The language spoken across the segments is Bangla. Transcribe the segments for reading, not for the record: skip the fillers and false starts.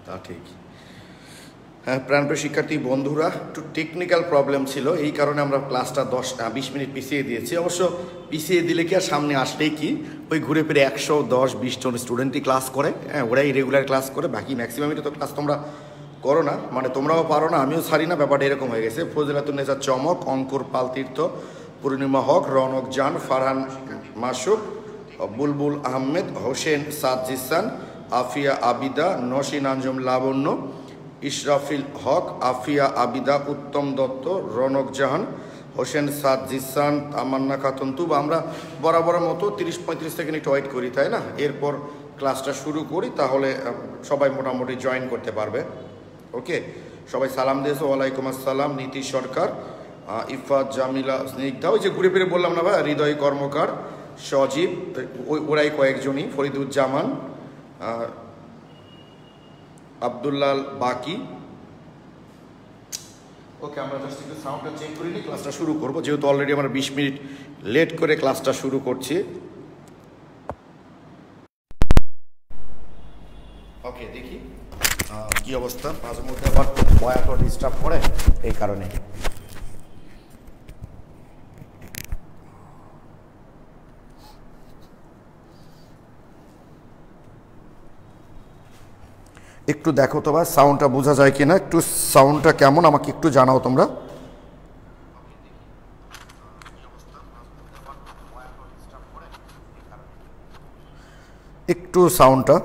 তা ঠিক। হ্যাঁ প্রাণপ্রিয় শিক্ষার্থী বন্ধুরা, একটু টেকনিক্যাল প্রবলেম ছিল, এই কারণে আমরা ক্লাসটা 20 মিনিট পিছিয়ে দিয়েছি। অবশ্য পিছিয়ে দিলে কি আর সামনে আসলেই কি ওই ঘুরে ফিরে 110-20 জন স্টুডেন্টই ক্লাস করে, হ্যাঁ ওরাই রেগুলার ক্লাস করে, বাকি ম্যাক্সিমামই তো ক্লাস তোমরা করো না, মানে তোমরাও পারো না আমিও ছাড়ি না, ব্যাপারটা এরকম হয়ে গেছে। ফজিলাতুন্নেসা চমক, অঙ্কুর পাল তীর্থ, পূর্ণিমা হক, রনক জান, ফারহান মাসুক, বুলবুল আহমেদ, হোসেন সাদ জিসান, আফিয়া আবিদা, নসীন আঞ্জুম লাবণ্য, ইশরাফিল হক, আফিয়া আবিদা, উত্তম দত্ত, রনক জাহান, হোসেন সাদ জিসান, তামান্না খাতুন তুবা। আমরা বরাবর মতো 30-35 সেকেন্ড একটু ওয়েট করি, তাই না? এরপর ক্লাসটা শুরু করি, তাহলে সবাই মোটামুটি জয়েন করতে পারবে। ওকে, সবাই সালাম দিয়েছে। ওয়ালাইকুম আসসালাম। নীতি সরকার, ইফাত জামিলা, স্নিগ্ধা, ওই যে ঘুরে ফিরে বললাম না ভাই, হৃদয় কর্মকার, সজীব, ওরাই কয়েকজনই, ফরিদুজ্জামান, আব্দুল্লাল বাকি। ওকে, আমরা জাস্ট একটু সাউন্ডটা চেক করে নিই, ক্লাসটা শুরু করবো, যেহেতু অলরেডি আমরা 20 মিনিট লেট করে ক্লাসটা শুরু করছি। ওকে, দেখি কি অবস্থা। মাঝে মধ্যে আবার ওয়াইফাই ডিস্টার্ব করে, এই কারণে। একটু দেখো তো ভাই সাউন্ডটা বোঝা যায় কিনা, একটু সাউন্ডটা কেমন আমাকে একটু জানাও তোমরা। একটু সাউন্ডটা,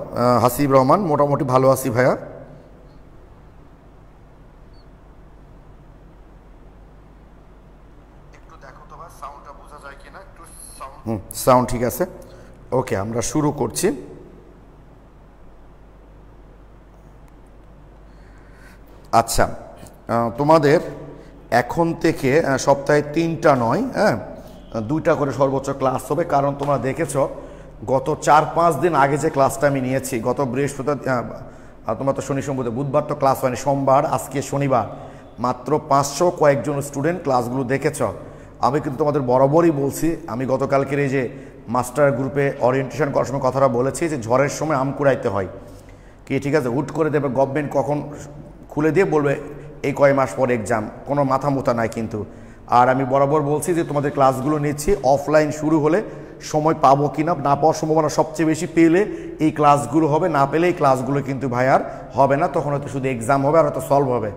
হাসিব রহমান, মোটামুটি ভালো আছি ভাইয়া। একটু দেখো তো ভাই সাউন্ডটা বোঝা যায় কিনা, একটু সাউন্ড ঠিক আছে। ওকে, আমরা শুরু করছি। আচ্ছা, তোমাদের এখন থেকে সপ্তাহে 3টা নয়, হ্যাঁ 2টা করে সর্বোচ্চ ক্লাস হবে, কারণ তোমরা দেখেছ গত 4-5 দিন আগে যে ক্লাসটা আমি নিয়েছি, গত বৃহস্পতিবার, তোমরা তো শনি সোমবার বুধবার তো ক্লাস হয়নি, সোমবার আজকে শনিবার, মাত্র 500 কয়েকজন স্টুডেন্ট ক্লাসগুলো দেখেছ। আমি কিন্তু তোমাদের বরাবরই বলছি, আমি গতকালকের এই যে মাস্টার গ্রুপে ওরিয়েন্টেশন করার সময় কথাটা বলেছি যে ঝড়ের সময় আম কুড়াইতে হয় কি, ঠিক আছে? হুট করে দেবে গভর্নমেন্ট, কখন খুলে দিয়ে বলবে এই কয় মাস পর এক্সাম, কোনো মাথা মোথা নাই কিন্তু। আর আমি বরাবর বলছি যে তোমাদের ক্লাসগুলো নিচ্ছি, অফলাইন শুরু হলে সময় পাবো কিনা, না পাওয়ার সম্ভাবনা সবচেয়ে বেশি, পেলে এই ক্লাসগুলো হবে, না পেলে এই ক্লাসগুলো কিন্তু ভাই আর হবে না, তখন হয়তো শুধু এক্সাম হবে আর হয়তো সলভ হবে।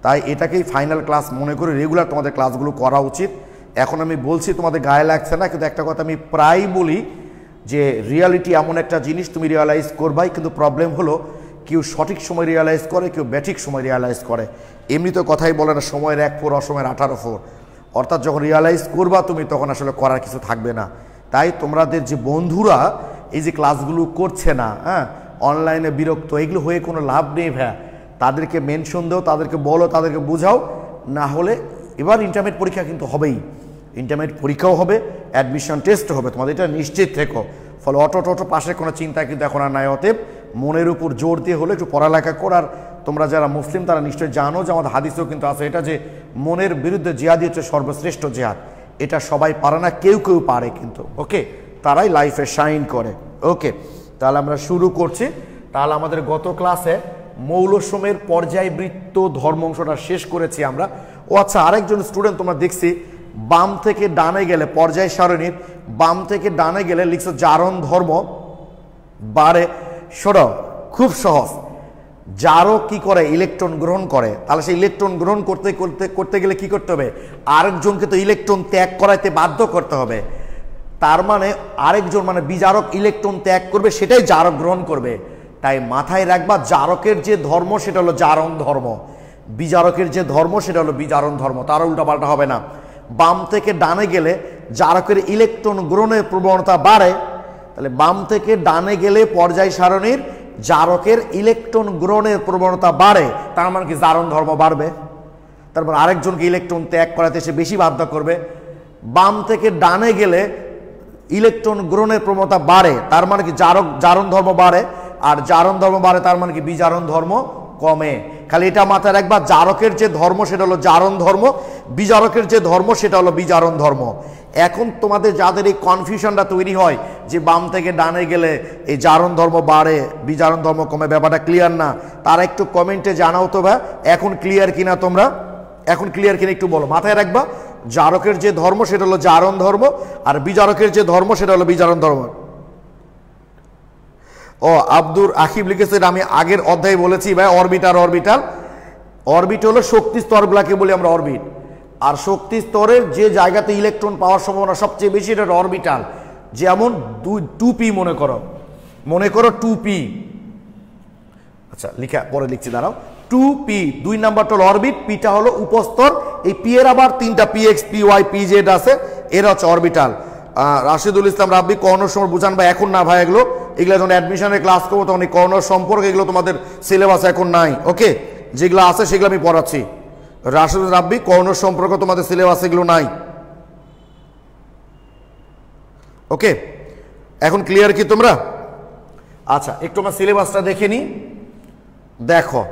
তাই এটাকেই ফাইনাল ক্লাস মনে করে রেগুলার তোমাদের ক্লাসগুলো করা উচিত। এখন আমি বলছি তোমাদের গায়ে লাগছে না, কিন্তু একটা কথা আমি প্রায় বলি যে রিয়ালিটি এমন একটা জিনিস, তুমি রিয়ালাইজ করবাই, কিন্তু প্রবলেম হলো কেউ সঠিক সময় রিয়ালাইজ করে, কেউ ব্যাঠিক সময় রিয়ালাইজ করে। এমনি তো কথাই বলে না, সময়ের 1 ফোর অসময়ের 18 ফোর, অর্থাৎ যখন রিয়ালাইজ করবা তুমি তখন আসলে করার কিছু থাকবে না। তাই তোমাদের যে বন্ধুরা এই যে ক্লাসগুলো করছে না, হ্যাঁ অনলাইনে বিরক্ত, এগুলো হয়ে কোনো লাভ নেই ভাইয়া। তাদেরকে মেনশন দাও, তাদেরকে বলো, তাদেরকে বোঝাও, না হলে এবার ইন্টারমিডিয়েট পরীক্ষা কিন্তু হবেই, ইন্টারমিডিয়েট পরীক্ষাও হবে, অ্যাডমিশন টেস্টও হবে, তোমাদের এটা নিশ্চিত থেকো। ফলে অটো পাশের কোনো চিন্তা কিন্তু এখন আর নাই। অতএব মনের উপর জোর দিয়ে হলে একটু পড়ালেখা করার, তোমরা যারা মুসলিম তারা নিশ্চয়ই জানো যে আমাদের হাদিসেও কিন্তু আছে এটা, যে মনের বিরুদ্ধে জিহাদি হচ্ছে সর্বশ্রেষ্ঠ জিহাদ। এটা সবাই পারে না, কেউ কেউ পারে কিন্তু, ওকে, তারাই লাইফে শাইন করে। ওকে, তাহলে আমরা শুরু করছি। তাহলে আমাদের গত ক্লাসে মৌলসমূহের পর্যায়বৃত্ত ধর্ম অংশটা শেষ করেছি আমরা। ও আচ্ছা, আরেকজন স্টুডেন্ট তোমরা দেখছি বাম থেকে ডানে গেলে, পর্যায় সারণীর বাম থেকে ডানে গেলে লিখছো জারণ ধর্ম বারে। শোনো, খুব সহজ, যারও কি করে ইলেকট্রন গ্রহণ করে, তাহলে সেই ইলেকট্রন গ্রহণ করতে গেলে কি করতে হবে? আরেকজনকে তো ইলেকট্রন ত্যাগ করাইতে বাধ্য করতে হবে। তার মানে আরেকজন, মানে বিজারক ইলেকট্রন ত্যাগ করবে, সেটাই জারক গ্রহণ করবে। তাই মাথায় রাখবা, জারকের যে ধর্ম সেটা হলো জারণ ধর্ম, বিজারকের যে ধর্ম সেটা হলো বিজারণ ধর্ম, তার উল্টাপাল্টা হবে না। বাম থেকে ডানে গেলে জারকের ইলেকট্রন গ্রহণের প্রবণতা বাড়ে, তাহলে বাম থেকে ডানে গেলে পর্যায় সারণীর জারকের ইলেকট্রন গ্রহণের প্রবণতা বাড়ে, তার মানে কি জারণ ধর্ম বাড়বে। তারপর আরেকজনকে ইলেকট্রন ত্যাগ করাতে সে বেশি বাধ্য করবে। বাম থেকে ডানে গেলে ইলেকট্রন গ্রহণের প্রবণতা বাড়ে, তার মানে কি জারণ ধর্ম বাড়ে, আর জারণ ধর্ম বাড়ে তার মানে কি বিজারণ ধর্ম কমে। খালি এটা মাথায় রাখবা, জারকের যে ধর্ম সেটা হলো জারণ ধর্ম, বিজারকের যে ধর্ম সেটা হলো বিজারণ ধর্ম। এখন তোমাদের যাদের এই কনফিউশনটা তৈরি হয় যে বাম থেকে ডানে গেলে এই জারণ ধর্ম বাড়ে বিজারণ ধর্ম কমে, ব্যাপারটা ক্লিয়ার না, তারা একটু কমেন্টে জানাও তো ভাই এখন ক্লিয়ার কিনা, তোমরা এখন ক্লিয়ার কিনা একটু বলো। মাথায় রাখবা জারকের যে ধর্ম সেটা হলো জারণ ধর্ম, আর বিজারকের যে ধর্ম সেটা হলো বিজারণ ধর্ম। ও আব্দুর আকিব লিখেছেন আমি আগের অধ্যায়ে বলেছি ভাই অরবিট আর অরবিটাল। অরবিট হলো শক্তি স্তরগুলাকে বলি আমরা অরবিট, আর শক্তি স্তরের যে জায়গাতে ইলেকট্রন পাওয়ার সম্ভাবনা সবচেয়ে বেশি এটা অরবিটাল। যেমন 2p মনে করো 2p, আচ্ছা লিখা পরে লিখছি দাঁড়াও, 2p 2 নাম্বারটা হলো অরবিট, পিটা হলো উপস্তর, এই পি এর আবার 3টা px py pz আছে, এরা হচ্ছে অরবিটাল। রাশিদুল ইসলাম রাব্বি কর্ণর সময় বুঝান ভাই এখন না ভাই, এগুলো যখন অ্যাডমিশনের ক্লাস করবো তখন এই কর্ণর সম্পর্কে এগুলো তোমাদের সিলেবাস এখন নাই, ওকে, যেগুলো আছে সেগুলো আমি পড়াচ্ছি। রাশিদুল রাব্বি কর্ণর সম্পর্কে তোমাদের সিলেবাস এগুলো নাই, ওকে। এখন ক্লিয়ার কি তোমরা? আচ্ছা একটু আমার সিলেবাসটা দেখে নি, দেখো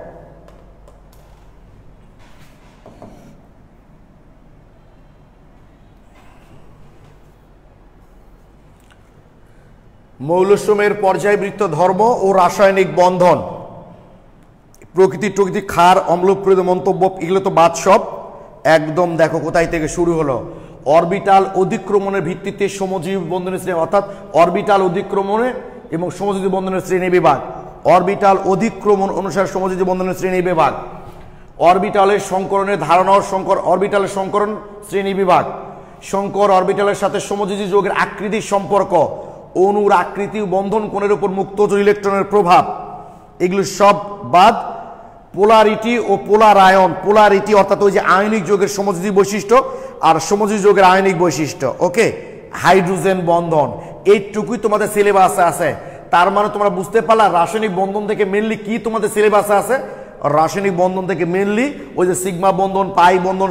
মৌলসমূহের পর্যায়বৃত্ত ধর্ম ও রাসায়নিক বন্ধন, প্রকৃতি ক্ষার অম্লপ্রদ মন্তব্য এগুলো তো বাদ সব একদম। দেখো কোথায় থেকে শুরু হলো, অরবিটাল অধিক্রমণের ভিত্তিতে সমজীবী বন্ধনের শ্রেণী, অর্থাৎ অরবিটাল অধিক্রমণে এবং সমজীবী বন্ধনের শ্রেণী বিভাগ, অরবিটাল অধিক্রমণ অনুসারে সমজীবী বন্ধনের শ্রেণী বিভাগ, অরবিটালের সংকরণের ধারণা ও অরবিটালের সংকরণ শ্রেণী বিভাগ, সংকর অরবিটালের সাথে সমযোজী যৌগের আকৃতির সম্পর্ক, অণুর আকৃতি বন্ধন কোণের উপর মুক্ত ইলেকট্রনের প্রভাব, এগুলো সব বাদ। পোলারিটি ও পোলার আয়ন, পোলারিটি অর্থাৎ ওই যে আয়নিক যৌগের সমযোজী বৈশিষ্ট্য আর সমযোজী যৌগের আয়নিক বৈশিষ্ট্য, ওকে, হাইড্রোজেন বন্ধন, এইটুকুই তোমাদের সিলেবাসে আছে। তার মানে তোমরা বুঝতে পারলা রাসায়নিক বন্ধন থেকে মেনলি কি তোমাদের সিলেবাসে আছে। রাসায়নিক বন্ধন থেকে মেনলি ওই যে সিগমা বন্ধন, পাই বন্ধন,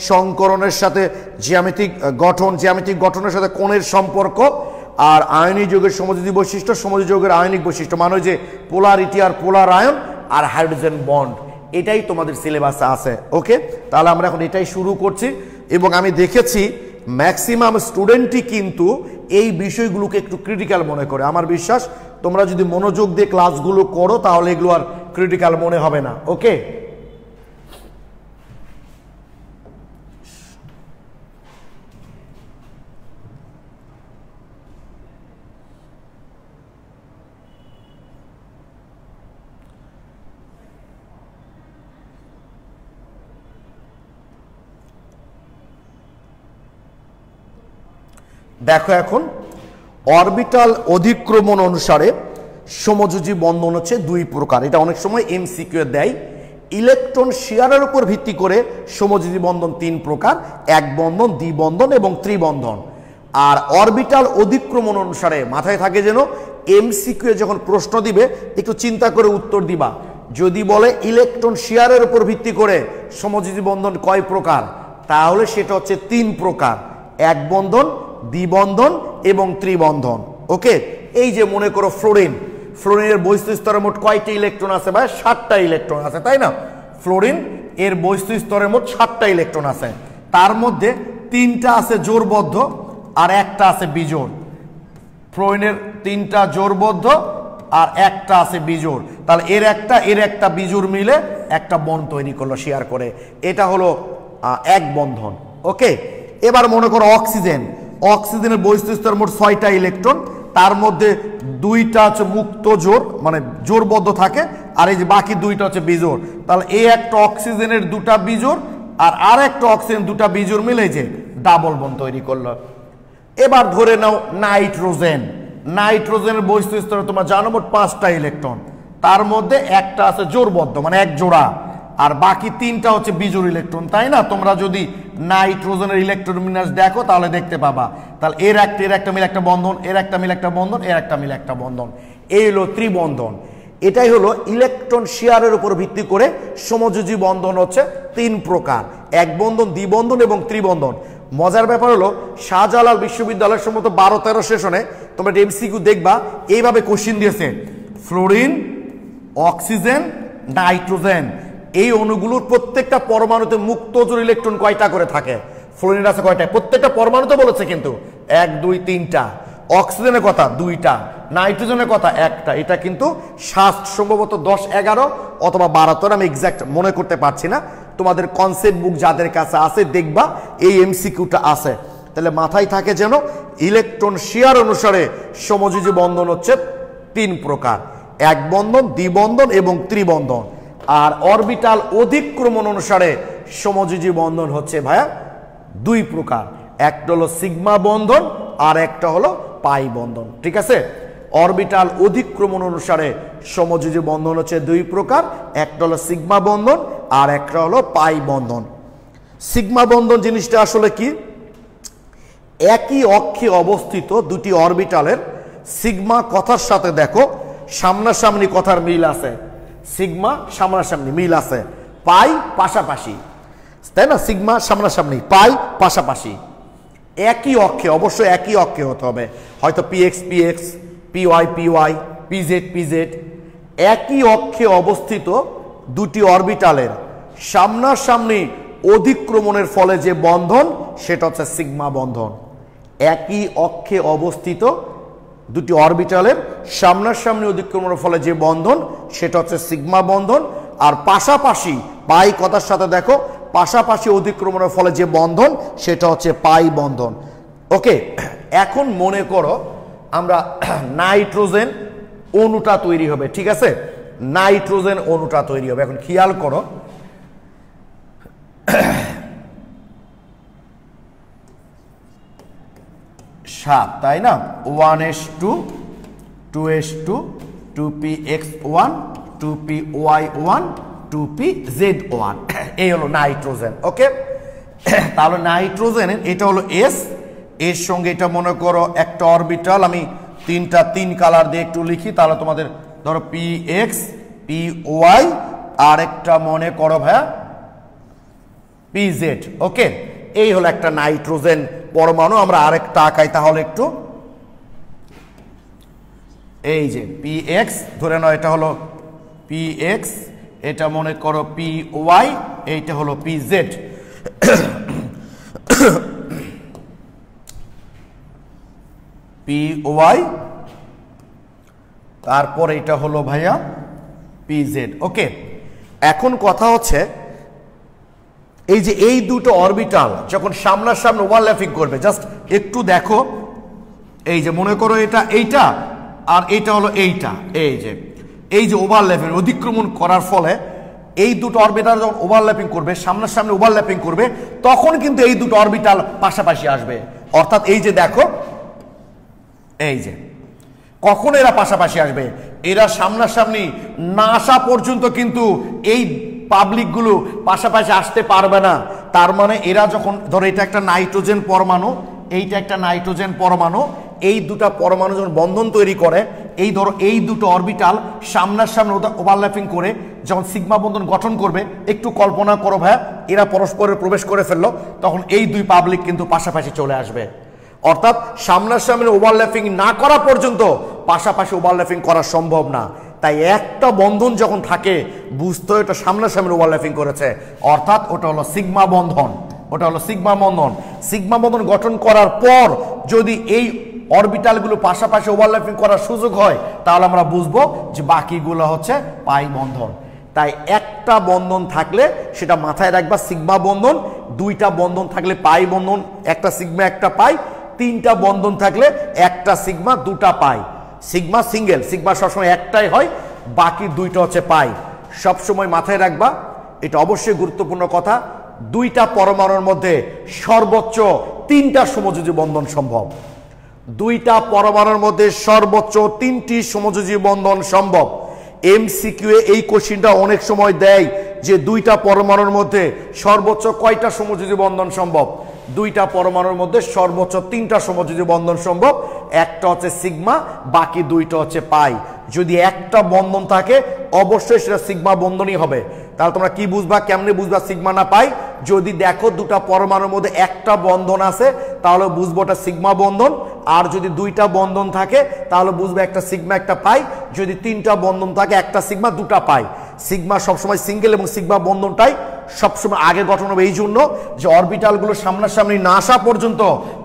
সংকরণের সাথে জ্যামিতিক গঠনের সাথে কোণের সম্পর্ক, আর আয়নিক যৌগের সমযোজী বৈশিষ্ট্য, সমযোজী যৌগের আয়নিক বৈশিষ্ট্য, মানে যে পোলারিটি আর পোলার আয়ন আর হাইড্রোজেন বন্ড, এটাই তোমাদের সিলেবাসে আছে, ওকে। তাহলে আমরা এখন এটাই শুরু করছি, এবং আমি দেখেছি ম্যাক্সিমাম স্টুডেন্টই কিন্তু এই বিষয়গুলোকে একটু ক্রিটিক্যাল মনে করে। আমার বিশ্বাস তোমরা যদি মনোযোগ দিয়ে ক্লাসগুলো করো তাহলে এগুলো আর ক্রিটিক্যাল মনে হবে না, ওকে। দেখো এখন অরবিটাল অধিক্রমণ অনুসারে সমযোজী বন্ধন হচ্ছে 2 প্রকার, এটা অনেক সময় এমসিকিউ দেয়। ইলেকট্রন শেয়ারের উপর ভিত্তি করে সমযোজী বন্ধন 3 প্রকার, এক বন্ধন, দ্বিবন্ধন এবং ত্রিবন্ধন। আর অরবিটাল অধিক্রমণ অনুসারে মাথায় থাকে যেন এমসিকিউ যখন প্রশ্ন দিবে একটু চিন্তা করে উত্তর দিবা। যদি বলে ইলেকট্রন শেয়ারের উপর ভিত্তি করে সমযোজী বন্ধন কয় প্রকার, তাহলে সেটা হচ্ছে 3 প্রকার, এক বন্ধন, দ্বিবন্ধন এবং ত্রিবন্ধন, ওকে। এই যে মনে করো ফ্লোরিনের বৈশিষ্ট্য স্তরে মোট কয়টি ইলেকট্রন আছে ভাই? 7টা ইলেকট্রন আছে, তাই না? ফ্লোরিন এর বৈশিষ্ট্য স্তরে মোট 7টা ইলেকট্রন আছে, তার মধ্যে 3টা আছে জোড়বদ্ধ আর একটা আছে বিজোড়। ফ্লোরিনের 3টা জোড়বদ্ধ আর একটা আছে বিজোড়, তাহলে এর একটা বিজোড় মিলে একটা বন্ড তৈরি করলো শেয়ার করে, এটা হলো এক বন্ধন, ওকে। এবার মনে করো অক্সিজেনের বৈশিষ্ট্য স্তরে মোট 6টা ইলেকট্রন, তার মধ্যে 2টা হচ্ছে মুক্ত জোড় মানে জোড়বদ্ধ থাকে, আর এই যে বাকি 2টা হচ্ছে বিজোড়। তাহলে এই একটা অক্সিজেনের 2টা বিজোড় আর একটা অক্সিজেন 2টা বিজোড় মিলে যে ডাবল বন্ড তৈরি করলো। এবার ধরে নাও নাইট্রোজেনের বৈশিষ্ট্য স্তরে তোমরা জানো মোট 5টা ইলেকট্রন, তার মধ্যে একটা আছে জোড়বদ্ধ মানে এক জোড়া, আর বাকি 3টা হচ্ছে বিজোড় ইলেকট্রন, তাই না? তোমরা যদি নাইট্রোজেনের ইলেকট্রন বিন্যাস দেখো তাহলে দেখতে পাবা। তাহলে এর একটা মিলে একটা বন্ধন, এর একটা মিলে একটা বন্ধন, এর একটা মিলে একটা বন্ধন, এই হলো ত্রিবন্ধন। এটাই হলো ইলেকট্রন শেয়ারের উপর ভিত্তি করে সমযোজী বন্ধন হচ্ছে 3 প্রকার, এক বন্ধন, দ্বিবন্ধন এবং ত্রিবন্ধন। মজার ব্যাপার হলো শাহজালাল বিশ্ববিদ্যালয়ের সম্ভবত 12-13 সেশনে তোমরা এমসিকিউ দেখবা এইভাবে কোশ্চিন দিয়েছে, ফ্লোরিন, অক্সিজেন, নাইট্রোজেন, এই অণুগুলোর প্রত্যেকটা পরমাণুতে মুক্ত জোড় ইলেকট্রন কয়টা করে থাকে? ফ্লোরিনের আছে কয়টা? প্রত্যেকটা পরমাণুতে বলেছে কিন্তু 1 2 3টা। অক্সিজেনের কথা 2টা, নাইট্রোজেনের কথা 1টা। এটা কিন্তু সম্ভবত 10 11 অথবা 12, আমি এক্সাক্ট মনে করতে পারছি না। তোমাদের কনসেপ্ট বুক যাদের কাছে আছে দেখবা এই এমসিকিউটা আছে। তাহলে মাথায় থাকে যেন ইলেকট্রন শেয়ার অনুসারে সমযোজী বন্ধন হচ্ছে 3 প্রকার, এক বন্ধন, দ্বিবন্ধন এবং ত্রিবন্ধন। আর অরবিটাল অধিক্রমণ অনুসারে সমযোজী বন্ধন হচ্ছে ভাইয়া 2 প্রকার, একটা হলো সিগমা বন্ধন আর একটা হলো পাই বন্ধন। ঠিক আছে, অরবিটাল অধিক্রমণ অনুসারে সমযোজী বন্ধন হচ্ছে 2 প্রকার, একটা হলো সিগমা বন্ধন আর একটা হলো পাই বন্ধন। সিগমা বন্ধন জিনিসটা আসলে কি? একই অক্ষে অবস্থিত দুটি অরবিটালের সিগমা কথার সাথে দেখো সামনাসামনি কথার মিল আছে, সিগমা সামনাসামনি মিল আছে, পাই পাশাপাশি, তাই না? সিগমা সামনাসামনি, পাই পাশাপাশি, একই অক্ষে, অবশ্যই একই অক্ষে হতে হবে, হয়তো PX PX, PY PY, PZ PZ. একই অক্ষে অবস্থিত দুটি অরবিটালের সামনাসামনি অধিক্রমণের ফলে যে বন্ধন সেটা হচ্ছে সিগমা বন্ধন। একই অক্ষে অবস্থিত দুটি অরবিটালের সামনাসামনি অধিক্রমণের ফলে যে বন্ধন সেটা হচ্ছে সিগমা বন্ধন। আর পাশাপাশি, পাই কথার সাথে দেখো পাশাপাশি অধিক্রমণের ফলে যে বন্ধন সেটা হচ্ছে পাই বন্ধন। ওকে, এখন মনে করো আমরা নাইট্রোজেন অণুটা তৈরি হবে। ঠিক আছে, নাইট্রোজেন অণুটা তৈরি হবে। এখন খেয়াল করো, সাত, তাই না? 1s2 2s2 2px1 2py1 2pz1, এই হলো নাইট্রোজেন। ওকে, তাহলে নাইট্রোজেন এটা হলো এস, এর সঙ্গে এটা মনে করো একটা অরবিটাল, আমি 3 কালার দিয়ে একটু লিখি, তাহলে তোমাদের ধরো px py আর একটা মনে করো ভাইয়া pz। ওকে, এই হলো একটা নাইট্রোজেন পরমাণু। আমরা আরেকটা আঁকাই তাহলে একটু, এই যে px ধরে নাও, এটা হলো px, এটা মনে করো py, এইটা হলো pz। py, তারপর এটা হলো ভাইয়া pz। ওকে, এখন কথা হচ্ছে এই যে এই দুটো অরবিটাল যখন সামনাসামনি ওভারল্যাপিং করবে, জাস্ট একটু দেখো, এই যে মনে করো এটা এইটা আর এইটা হলো এইটা, এই যে ওভারল্যাপিং অতিক্রমণ করার ফলে এই দুটো অরবিটাল যখন ওভারল্যাপিং করবে, সামনাসামনি ওভারল্যাপিং করবে, তখন কিন্তু এই দুটো অরবিটাল পাশাপাশি আসবে। অর্থাৎ এই যে দেখো, এই যে কখন এরা পাশাপাশি আসবে, এরা সামনাসামনি না আসা পর্যন্ত কিন্তু এই পাবলিকগুলো পাশাপাশি আসতে পারবে না। তার মানে এরা যখন ধরো এটা একটা নাইট্রোজেন পরমাণু, এইটা একটা নাইট্রোজেন পরমাণু, এই দুটো পরমাণু যখন বন্ধন তৈরি করে, এই ধরো এই দুটো অরবিটাল সামনাসামনি ওভারল্যাপিং করে যখন সিগমা বন্ধন গঠন করবে, একটু কল্পনা করো ভাইয়া, এরা পরস্পরের প্রবেশ করে ফেললো, তখন এই দুই পাবলিক কিন্তু পাশাপাশি চলে আসবে। অর্থাৎ সামনাসামনি ওভারল্যাপিং না করা পর্যন্ত পাশাপাশি ওভারল্যাপিং করা সম্ভব না। তাই একটা বন্ধন যখন থাকে বুঝতে হয় এটা সামনাসামনি ওভারল্যাপিং করেছে, অর্থাৎ ওটা হলো সিগমা বন্ধন, ওটা হলো সিগমা বন্ধন। সিগমা বন্ধন গঠন করার পর যদি এই অরবিটালগুলো পাশাপাশি ওভারল্যাপিং করার সুযোগ হয়, তাহলে আমরা বুঝবো যে বাকিগুলো হচ্ছে পাই বন্ধন। তাই একটা বন্ধন থাকলে সেটা মাথায় রাখবা সিগমা বন্ধন, 2টা বন্ধন থাকলে পাই বন্ধন, একটা সিগমা একটা পাই, 3টা বন্ধন থাকলে একটা সিগমা 2টা পাই। সিগমা সিঙ্গেল, সিগমা সবসময় একটাই হয়, বাকি 2টা হচ্ছে পাই। সবসময় মাথায় রাখবা, এটা অবশ্যই গুরুত্বপূর্ণ কথা, 2টা পরমাণুর মধ্যে সর্বোচ্চ 3টা সমযোজী বন্ধন সম্ভব। 2টা পরমাণুর মধ্যে সর্বোচ্চ 3টি সমযোজী বন্ধন সম্ভব। এমসিকিউ এই কোশ্চেনটা অনেক সময় দেয় যে 2টা পরমাণুর মধ্যে সর্বোচ্চ কয়টা সমযোজী বন্ধন সম্ভব? 2টা পরমাণুর মধ্যে সর্বোচ্চ 3টা সমযোজী বন্ধন সম্ভব, একটা হচ্ছে সিগমা, বাকি 2টা হচ্ছে পাই। যদি একটা বন্ধন থাকে অবশ্যই সেটা সিগমা বন্ধনই হবে। তাহলে তোমরা কি বুঝবা, কেমনে বুঝবা সিগমা না পাই? যদি দেখো 2টা পরমাণুর মধ্যে একটা বন্ধন আছে তাহলে বুঝবো ওটা সিগমা বন্ধন, আর যদি 2টা বন্ধন থাকে তাহলে বুঝবে একটা সিগমা একটা পাই, যদি 3টা বন্ধন থাকে একটা সিগমা 2টা পাই। সিগমা সবসময় সিঙ্গেল এবং সিগমা বন্ধনটাই সবসময় আগে গঠন হবে, এই জন্য যে অরবিটালগুলো সামনাসামনি না আসা পর্যন্ত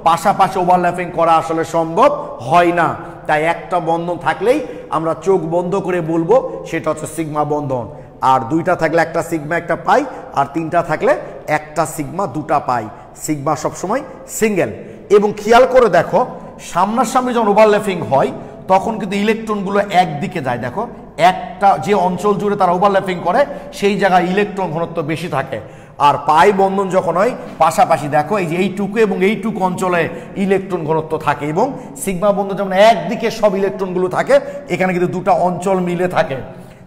পাশাপাশি ওভারল্যাপিং করা আসলে সম্ভব হয় না। তাই একটা বন্ধন থাকলেই আমরা চোখ বন্ধ করে বলবো সেটা হচ্ছে সিগমা বন্ধন। আর দুইটা থাকলে একটা সিগমা একটা পাই, আর তিনটা থাকলে একটা সিগমা দুটা পাই। সিগমা সবসময় সিঙ্গেল। এবং খেয়াল করে দেখো, সামনাসামনি যখন ওভারল্যাপিং হয় তখন কিন্তু ইলেকট্রনগুলো একদিকে যায়। দেখো, একটা যে অঞ্চল জুড়ে তারা ওভারল্যাপিং করে সেই জায়গায় ইলেকট্রন ঘনত্ব বেশি থাকে। আর পাই বন্ধন যখন হয় পাশাপাশি, দেখো এই যে এইটুকু এবং এইটুকু অঞ্চলে ইলেকট্রন ঘনত্ব থাকে। এবং সিগমা বন্ধন যেমন একদিকে সব ইলেকট্রনগুলো থাকে, এখানে কিন্তু দুটা অঞ্চল মিলে থাকে।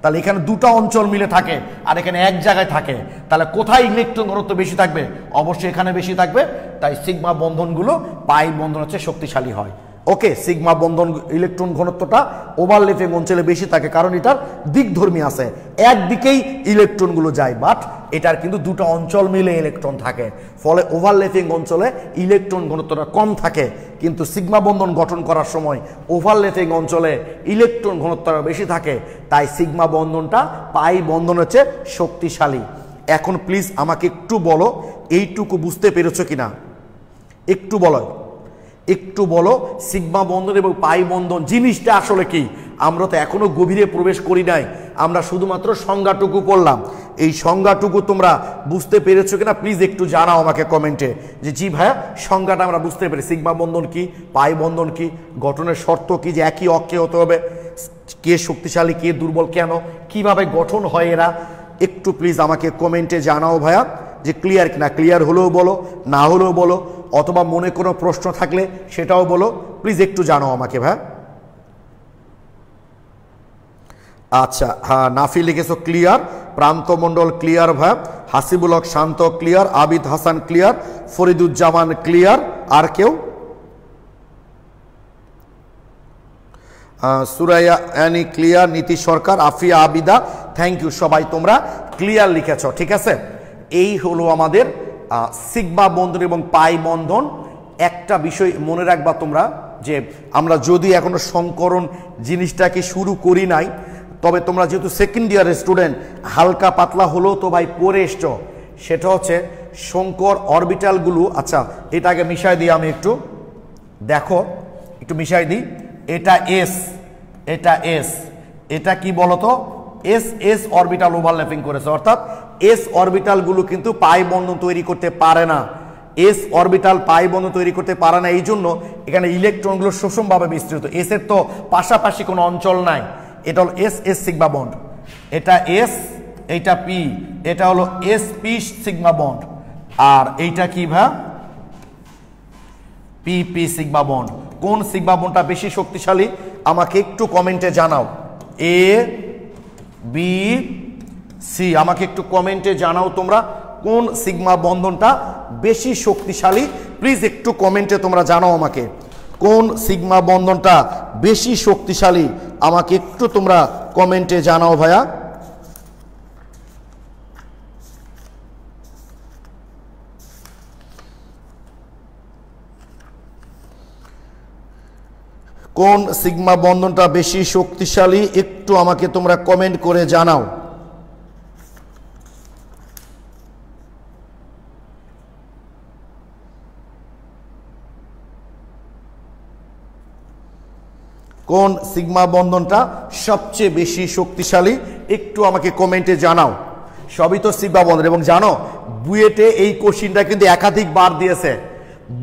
তাহলে এখানে দুটো অঞ্চল মিলে থাকে আর এখানে এক জায়গায় থাকে, তাহলে কোথায় ইলেকট্রন ঘনত্ব বেশি থাকবে? অবশ্যই এখানে বেশি থাকবে। তাই সিগমা বন্ধনগুলো পাই বন্ধন হচ্ছে শক্তিশালী হয়। ওকে, সিগমা বন্ধন ইলেকট্রন ঘনত্বটা ওভারল্যাপিং অঞ্চলে বেশি থাকে, কারণ এটার দিকধর্মী আছে, একদিকেই ইলেকট্রনগুলো যায়, বাট এটার কিন্তু দুটো অঞ্চল মিলে ইলেকট্রন থাকে, ফলে ওভারল্যাপিং অঞ্চলে ইলেকট্রন ঘনত্বটা কম থাকে। কিন্তু সিগমা বন্ধন গঠন করার সময় ওভারল্যাপিং অঞ্চলে ইলেকট্রন ঘনত্বটা বেশি থাকে, তাই সিগমা বন্ধনটা পাই বন্ধন হচ্ছে শক্তিশালী। এখন প্লিজ আমাকে একটু বলো, এইটুকু বুঝতে পেরেছো কিনা? একটু বলো সিগমা বন্ধন এবং পাই বন্ধন জিনিসটা আসলে কি? আমরা তো এখনো গভীরে প্রবেশ করি নাই, আমরা শুধুমাত্র সংজ্ঞাটুকু পড়লাম। এই সংজ্ঞাটুকু তোমরা বুঝতে পেরেছো কিনা প্লিজ একটু জানাও আমাকে কমেন্টে, যে জি ভাইয়া সংজ্ঞাটা আমরা বুঝতে পেরেছি। সিগমা বন্ধন কি, পাই বন্ধন কি, গঠনের শর্ত কি, যে একই অক্ষে হতে হবে, কে শক্তিশালী কে দুর্বল, কেন, কিভাবে গঠন হয় এরা, একটু প্লিজ আমাকে কমেন্টে জানাও ভাইয়া, যে ক্লিয়ার কিনা। ক্লিয়ার হলেও বলো, না হলেও বলো, অথবা মনে কোনো প্রশ্ন থাকলে সেটাও বলো, প্লিজ একটু জানাও আমাকে ভাই। আচ্ছা, হ্যাঁ, নাফি লিখেছো ক্লিয়ার, প্রান্তমণ্ডল ক্লিয়ার ভাই, Hasibul Haque Shanto clear, Abid Hasan clear, Fariduzzaman clear, আর কেউ? Suraiya Annie clear, Niti Sarkar, Afia Abida, thank you, সবাই তোমরা ক্লিয়ার লিখেছ। ঠিক আছে, এই হলো আমাদের সিগমা বন্ধন এবং পাই বন্ধন। একটা বিষয় মনে রাখবা তোমরা, যে আমরা যদি এখনো সংকরণ জিনিসটাকে শুরু করি নাই, তবে তোমরা যেহেতু সেকেন্ড ইয়ারের স্টুডেন্ট, হালকা পাতলা হলেও তো ভাই পড়ে এসছো। সেটা হচ্ছে সংকর অরবিটালগুলো। আচ্ছা, এটা আগে মিশাই দিই আমি একটু, দেখো একটু মিশাই দিই। এটা এস, এটা এস, এটা কি বলতো? এস এস অরবিটাল ওভারল্যাপিং করেছে, অর্থাৎ এস অরবিটালগুলো কিন্তু পাই বন্ধন তৈরি করতে পারে না। এস অরবিটাল পাই বন্ধন তৈরি করতে পারে না, এই জন্য এখানে ইলেকট্রনগুলো সুষমভাবে বিস্তৃত। এস এর তো পাশাপাশি কোনো অঞ্চল নাই, এটা হলো এস এস সিগমা বন্ড, এটা এস, এইটা পি, এটা হলো এস পি সিগমা বন্ড, আর এইটা কি ভা? P P sigma bond. কোন সিগমা বন্ডটা বেশি শক্তিশালী আমাকে একটু কমেন্টে জানাও। এ বি সি, আমাকে একটু কমেন্টে জানাও তোমরা কোন সিগমা বন্ধনটা বেশি শক্তিশালী। প্লিজ একটু কমেন্টে তোমরা জানাও আমাকে কোন সিগমা বন্ধনটা বেশি শক্তিশালী, আমাকে একটু তোমরা কমেন্টে জানাও ভাইয়া। কোন সিগমা বন্ধনটা বেশি শক্তিশালী একটু আমাকে তোমরা কমেন্ট করে জানাও। কোন সিগমা বন্ধনটা সবচেয়ে বেশি শক্তিশালী একটু আমাকে কমেন্টে জানাও। সবই তো সিগমা বন্ধন। এবং জানো, বুয়েটে এই কোশ্চিনটা কিন্তু একাধিকবার দিয়েছে,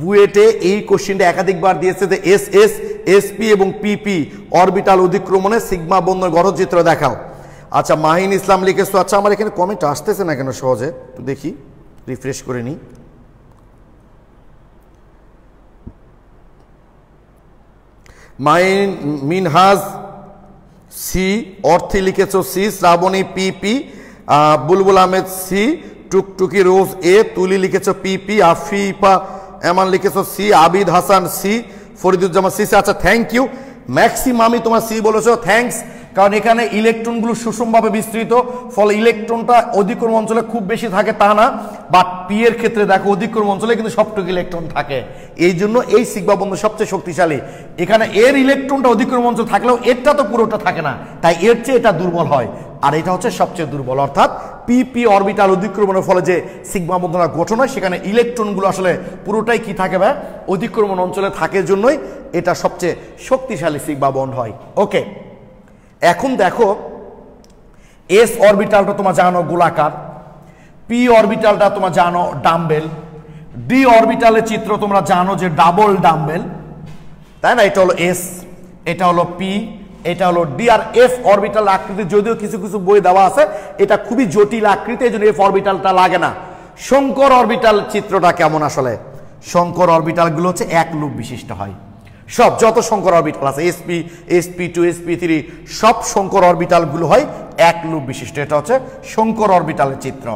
বুয়েটে এই কোশ্চিনটা একাধিকবার দিয়েছে যে এস এস এসপি এবং পিপি অরবিটাল অধিক্রমণে সিগমা বন্ধন গঠনচিত্র দেখাও। আচ্ছা, মাহিন ইসলাম লিখেছো। আচ্ছা, আমার এখানে কমেন্ট আসতেছে না কেন সহজে, একটু দেখি, রিফ্রেশ করে নিই। মাইন মিনহাজ সি, অর্থে লিখেছো C, Srabani PP, Bulbul Ahmed C, Tuktuki Rose A, Tuli লিখেছো পিপি, আফিফা এমান লিখেছো C, Abid Hasan C, Fariduzzaman C. আচ্ছা, থ্যাংক ইউ, ম্যাক্সিমামই তোমার সি বলেছো, থ্যাংকস। কারণ এখানে ইলেকট্রনগুলো সুষমভাবে বিস্তৃত, ফলে ইলেকট্রনটা অধিক্রম অঞ্চলে খুব বেশি থাকে তা না, বাট পি এর ক্ষেত্রে দেখো অধিক্রম অঞ্চলে কিন্তু সবটুকু ইলেকট্রন থাকে, এই জন্য এই সিগমা বন্ধন সবচেয়ে শক্তিশালী। এখানে এর ইলেকট্রনটা অধিক্রম অঞ্চল থাকলেও এরটা তো পুরোটা থাকে না, তাই এর চেয়ে এটা দুর্বল হয়। আর এটা হচ্ছে সবচেয়ে দুর্বল, অর্থাৎ পি অরবিটাল অধিক্রমণের ফলে যে সিগমা বন্ধনের গঠন হয় সেখানে ইলেকট্রনগুলো আসলে পুরোটাই কি থাকে ভাই, অধিক্রমণ অঞ্চলে থাকে, জন্যই এটা সবচেয়ে শক্তিশালী সিগমা বন্ড হয়। ওকে, এখন দেখো এস অরবিটালটা তোমরা জানো গোলাকার, পি অরবিটালটা তোমরা জানো ডাম্বেল, ডি অরবিটালের চিত্র তোমরা জানো যে ডাবল ডাম্বেল, তাই না? এটা হলো এস, এটা হলো পি, এটা হলো ডি। আর এফ অরবিটাল আকৃতি যদিও কিছু কিছু বই দেওয়া আছে, এটা খুবই জটিল আকৃতি, এই জন্য এফ অরবিটালটা লাগে না। শঙ্কর অরবিটাল চিত্রটা কেমন আসলে? শঙ্কর অরবিটালগুলো হচ্ছে এক লুপ বিশিষ্ট হয়, সব যত শঙ্কর অরবিটাল আছে এসপি, sp2, sp3 সব শঙ্কর অরবিটালগুলো হয় এক লুপ বিশিষ্ট। এটা হচ্ছে শঙ্কর অরবিটালের চিত্র,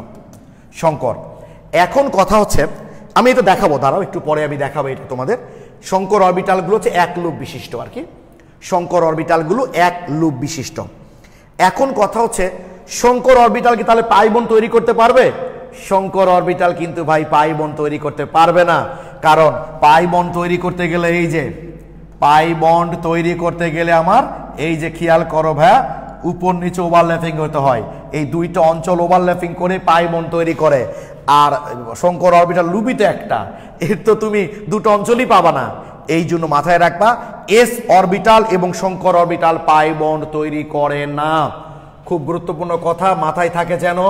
শঙ্কর। এখন কথা হচ্ছে, আমি এটা দেখাবো, দাঁড়াও একটু পরে আমি দেখাবো এটা তোমাদের। শঙ্কর অরবিটালগুলো হচ্ছে এক লুপ বিশিষ্ট আর কি, শঙ্কর অরবিটালগুলো এক লুপ বিশিষ্ট। এখন কথা হচ্ছে শঙ্কর অরবিটাল কি তাহলে পাই বন্ড তৈরি করতে পারবে? শঙ্কর অরবিটাল কিন্তু ভাই পাই বন্ড তৈরি করতে পারবে না, কারণ পাই বন্ড তৈরি করতে গেলে এই যে পাই বন্ড তৈরি করতে গেলে আমার এই যে খেয়াল করো ভাইয়া, উপর নিচে ওভারল্যাপিং হতে হয়, এই দুইটা অঞ্চল ওভারল্যাপিং করে পাই বন্ড তৈরি করে। আর শঙ্কর অরবিটাল লুবিতে একটা, এর তো তুমি দুটো অঞ্চলই পাবা না, এই জন্য মাথায় রাখবা এস অরবিটাল এবং শঙ্কর অরবিটাল পাই বন্ড তৈরি করে না। খুব গুরুত্বপূর্ণ কথা মাথায় থাকে যেন।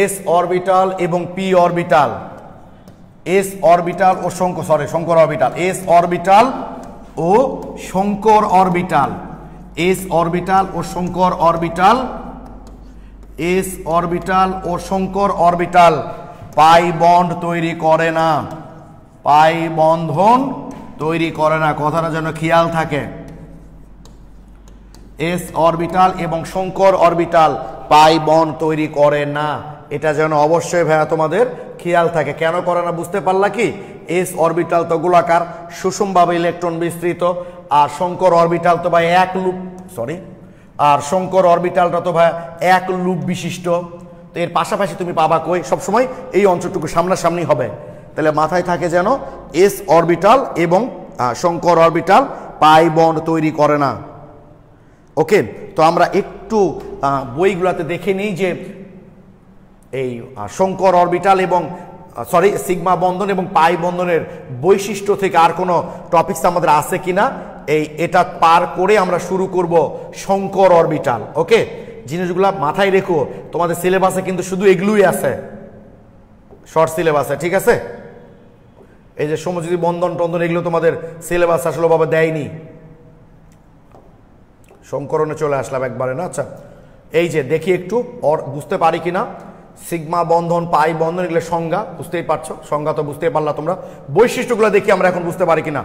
এস অরবিটাল এবং পি অরবিটাল, এস অরবিটাল ও শঙ্কর অরবিটাল, এস অরবিটাল ও শঙ্কর অরবিটাল, এস অরবিটাল ও শঙ্কর অরবিটাল, এস অরবিটাল ও শঙ্কর অরবিটাল পাই বন্ড তৈরি করে না, পাই বন্ধন তৈরি করে না, কথাটা যেন খেয়াল থাকে। এস অরবিটাল এবং শঙ্কর অরবিটাল পাই বন্ড তৈরি করে না, এটা যেন অবশ্যই ভাইয়া তোমাদের খেয়াল থাকে। কেন করে না বুঝতে পারলা কি? এস অরবিটাল তো গোলাকার, সুষমভাবে ইলেকট্রন বিস্তৃত, আর শঙ্কর অরবিটাল তো ভাই এক লুপ, আর শঙ্কর অরবিটালটা তো ভাই এক লুপ বিশিষ্ট। তো এর পাশাপাশি তুমি পাবা কই? সবসময় এই অঞ্চলটুকু সামনাসামনি হবে। তাহলে মাথায় থাকে যেন এস অরবিটাল এবং শঙ্কর অরবিটাল পাই বন্ড তৈরি করে না। ওকে, তো আমরা একটু বইগুলোতে দেখে নিই যে এই শঙ্কর অরবিটাল এবং সিগমা বন্ধন এবং পাই বন্ধনের বৈশিষ্ট্য থেকে আর কোনো টপিকস আমাদের আছে কিনা, এটা পার করে আমরা শুরু করব শঙ্কর অরবিটাল। ওকে, জিনিসগুলো মাথায় রেখো, তোমাদের সিলেবাসে কিন্তু শুধু এগুলোই আছে, শর্ট সিলেবাসে, ঠিক আছে? এই যে সমযোজী বন্ধন টন্ধন এগুলো তোমাদের সিলেবাস আসলে বাবা দেয়নি, সংকরণে চলে আসলাম একবারে না। আচ্ছা, এই যে দেখি একটু বুঝতে পারি কিনা, সিগমা বন্ধন পাই বন্ধন এগুলো সংজ্ঞা বুঝতেই পারছো, সংজ্ঞা তো বুঝতেই পারলা তোমরা, বৈশিষ্ট্যগুলো দেখি আমরা এখন বুঝতে পারি কিনা।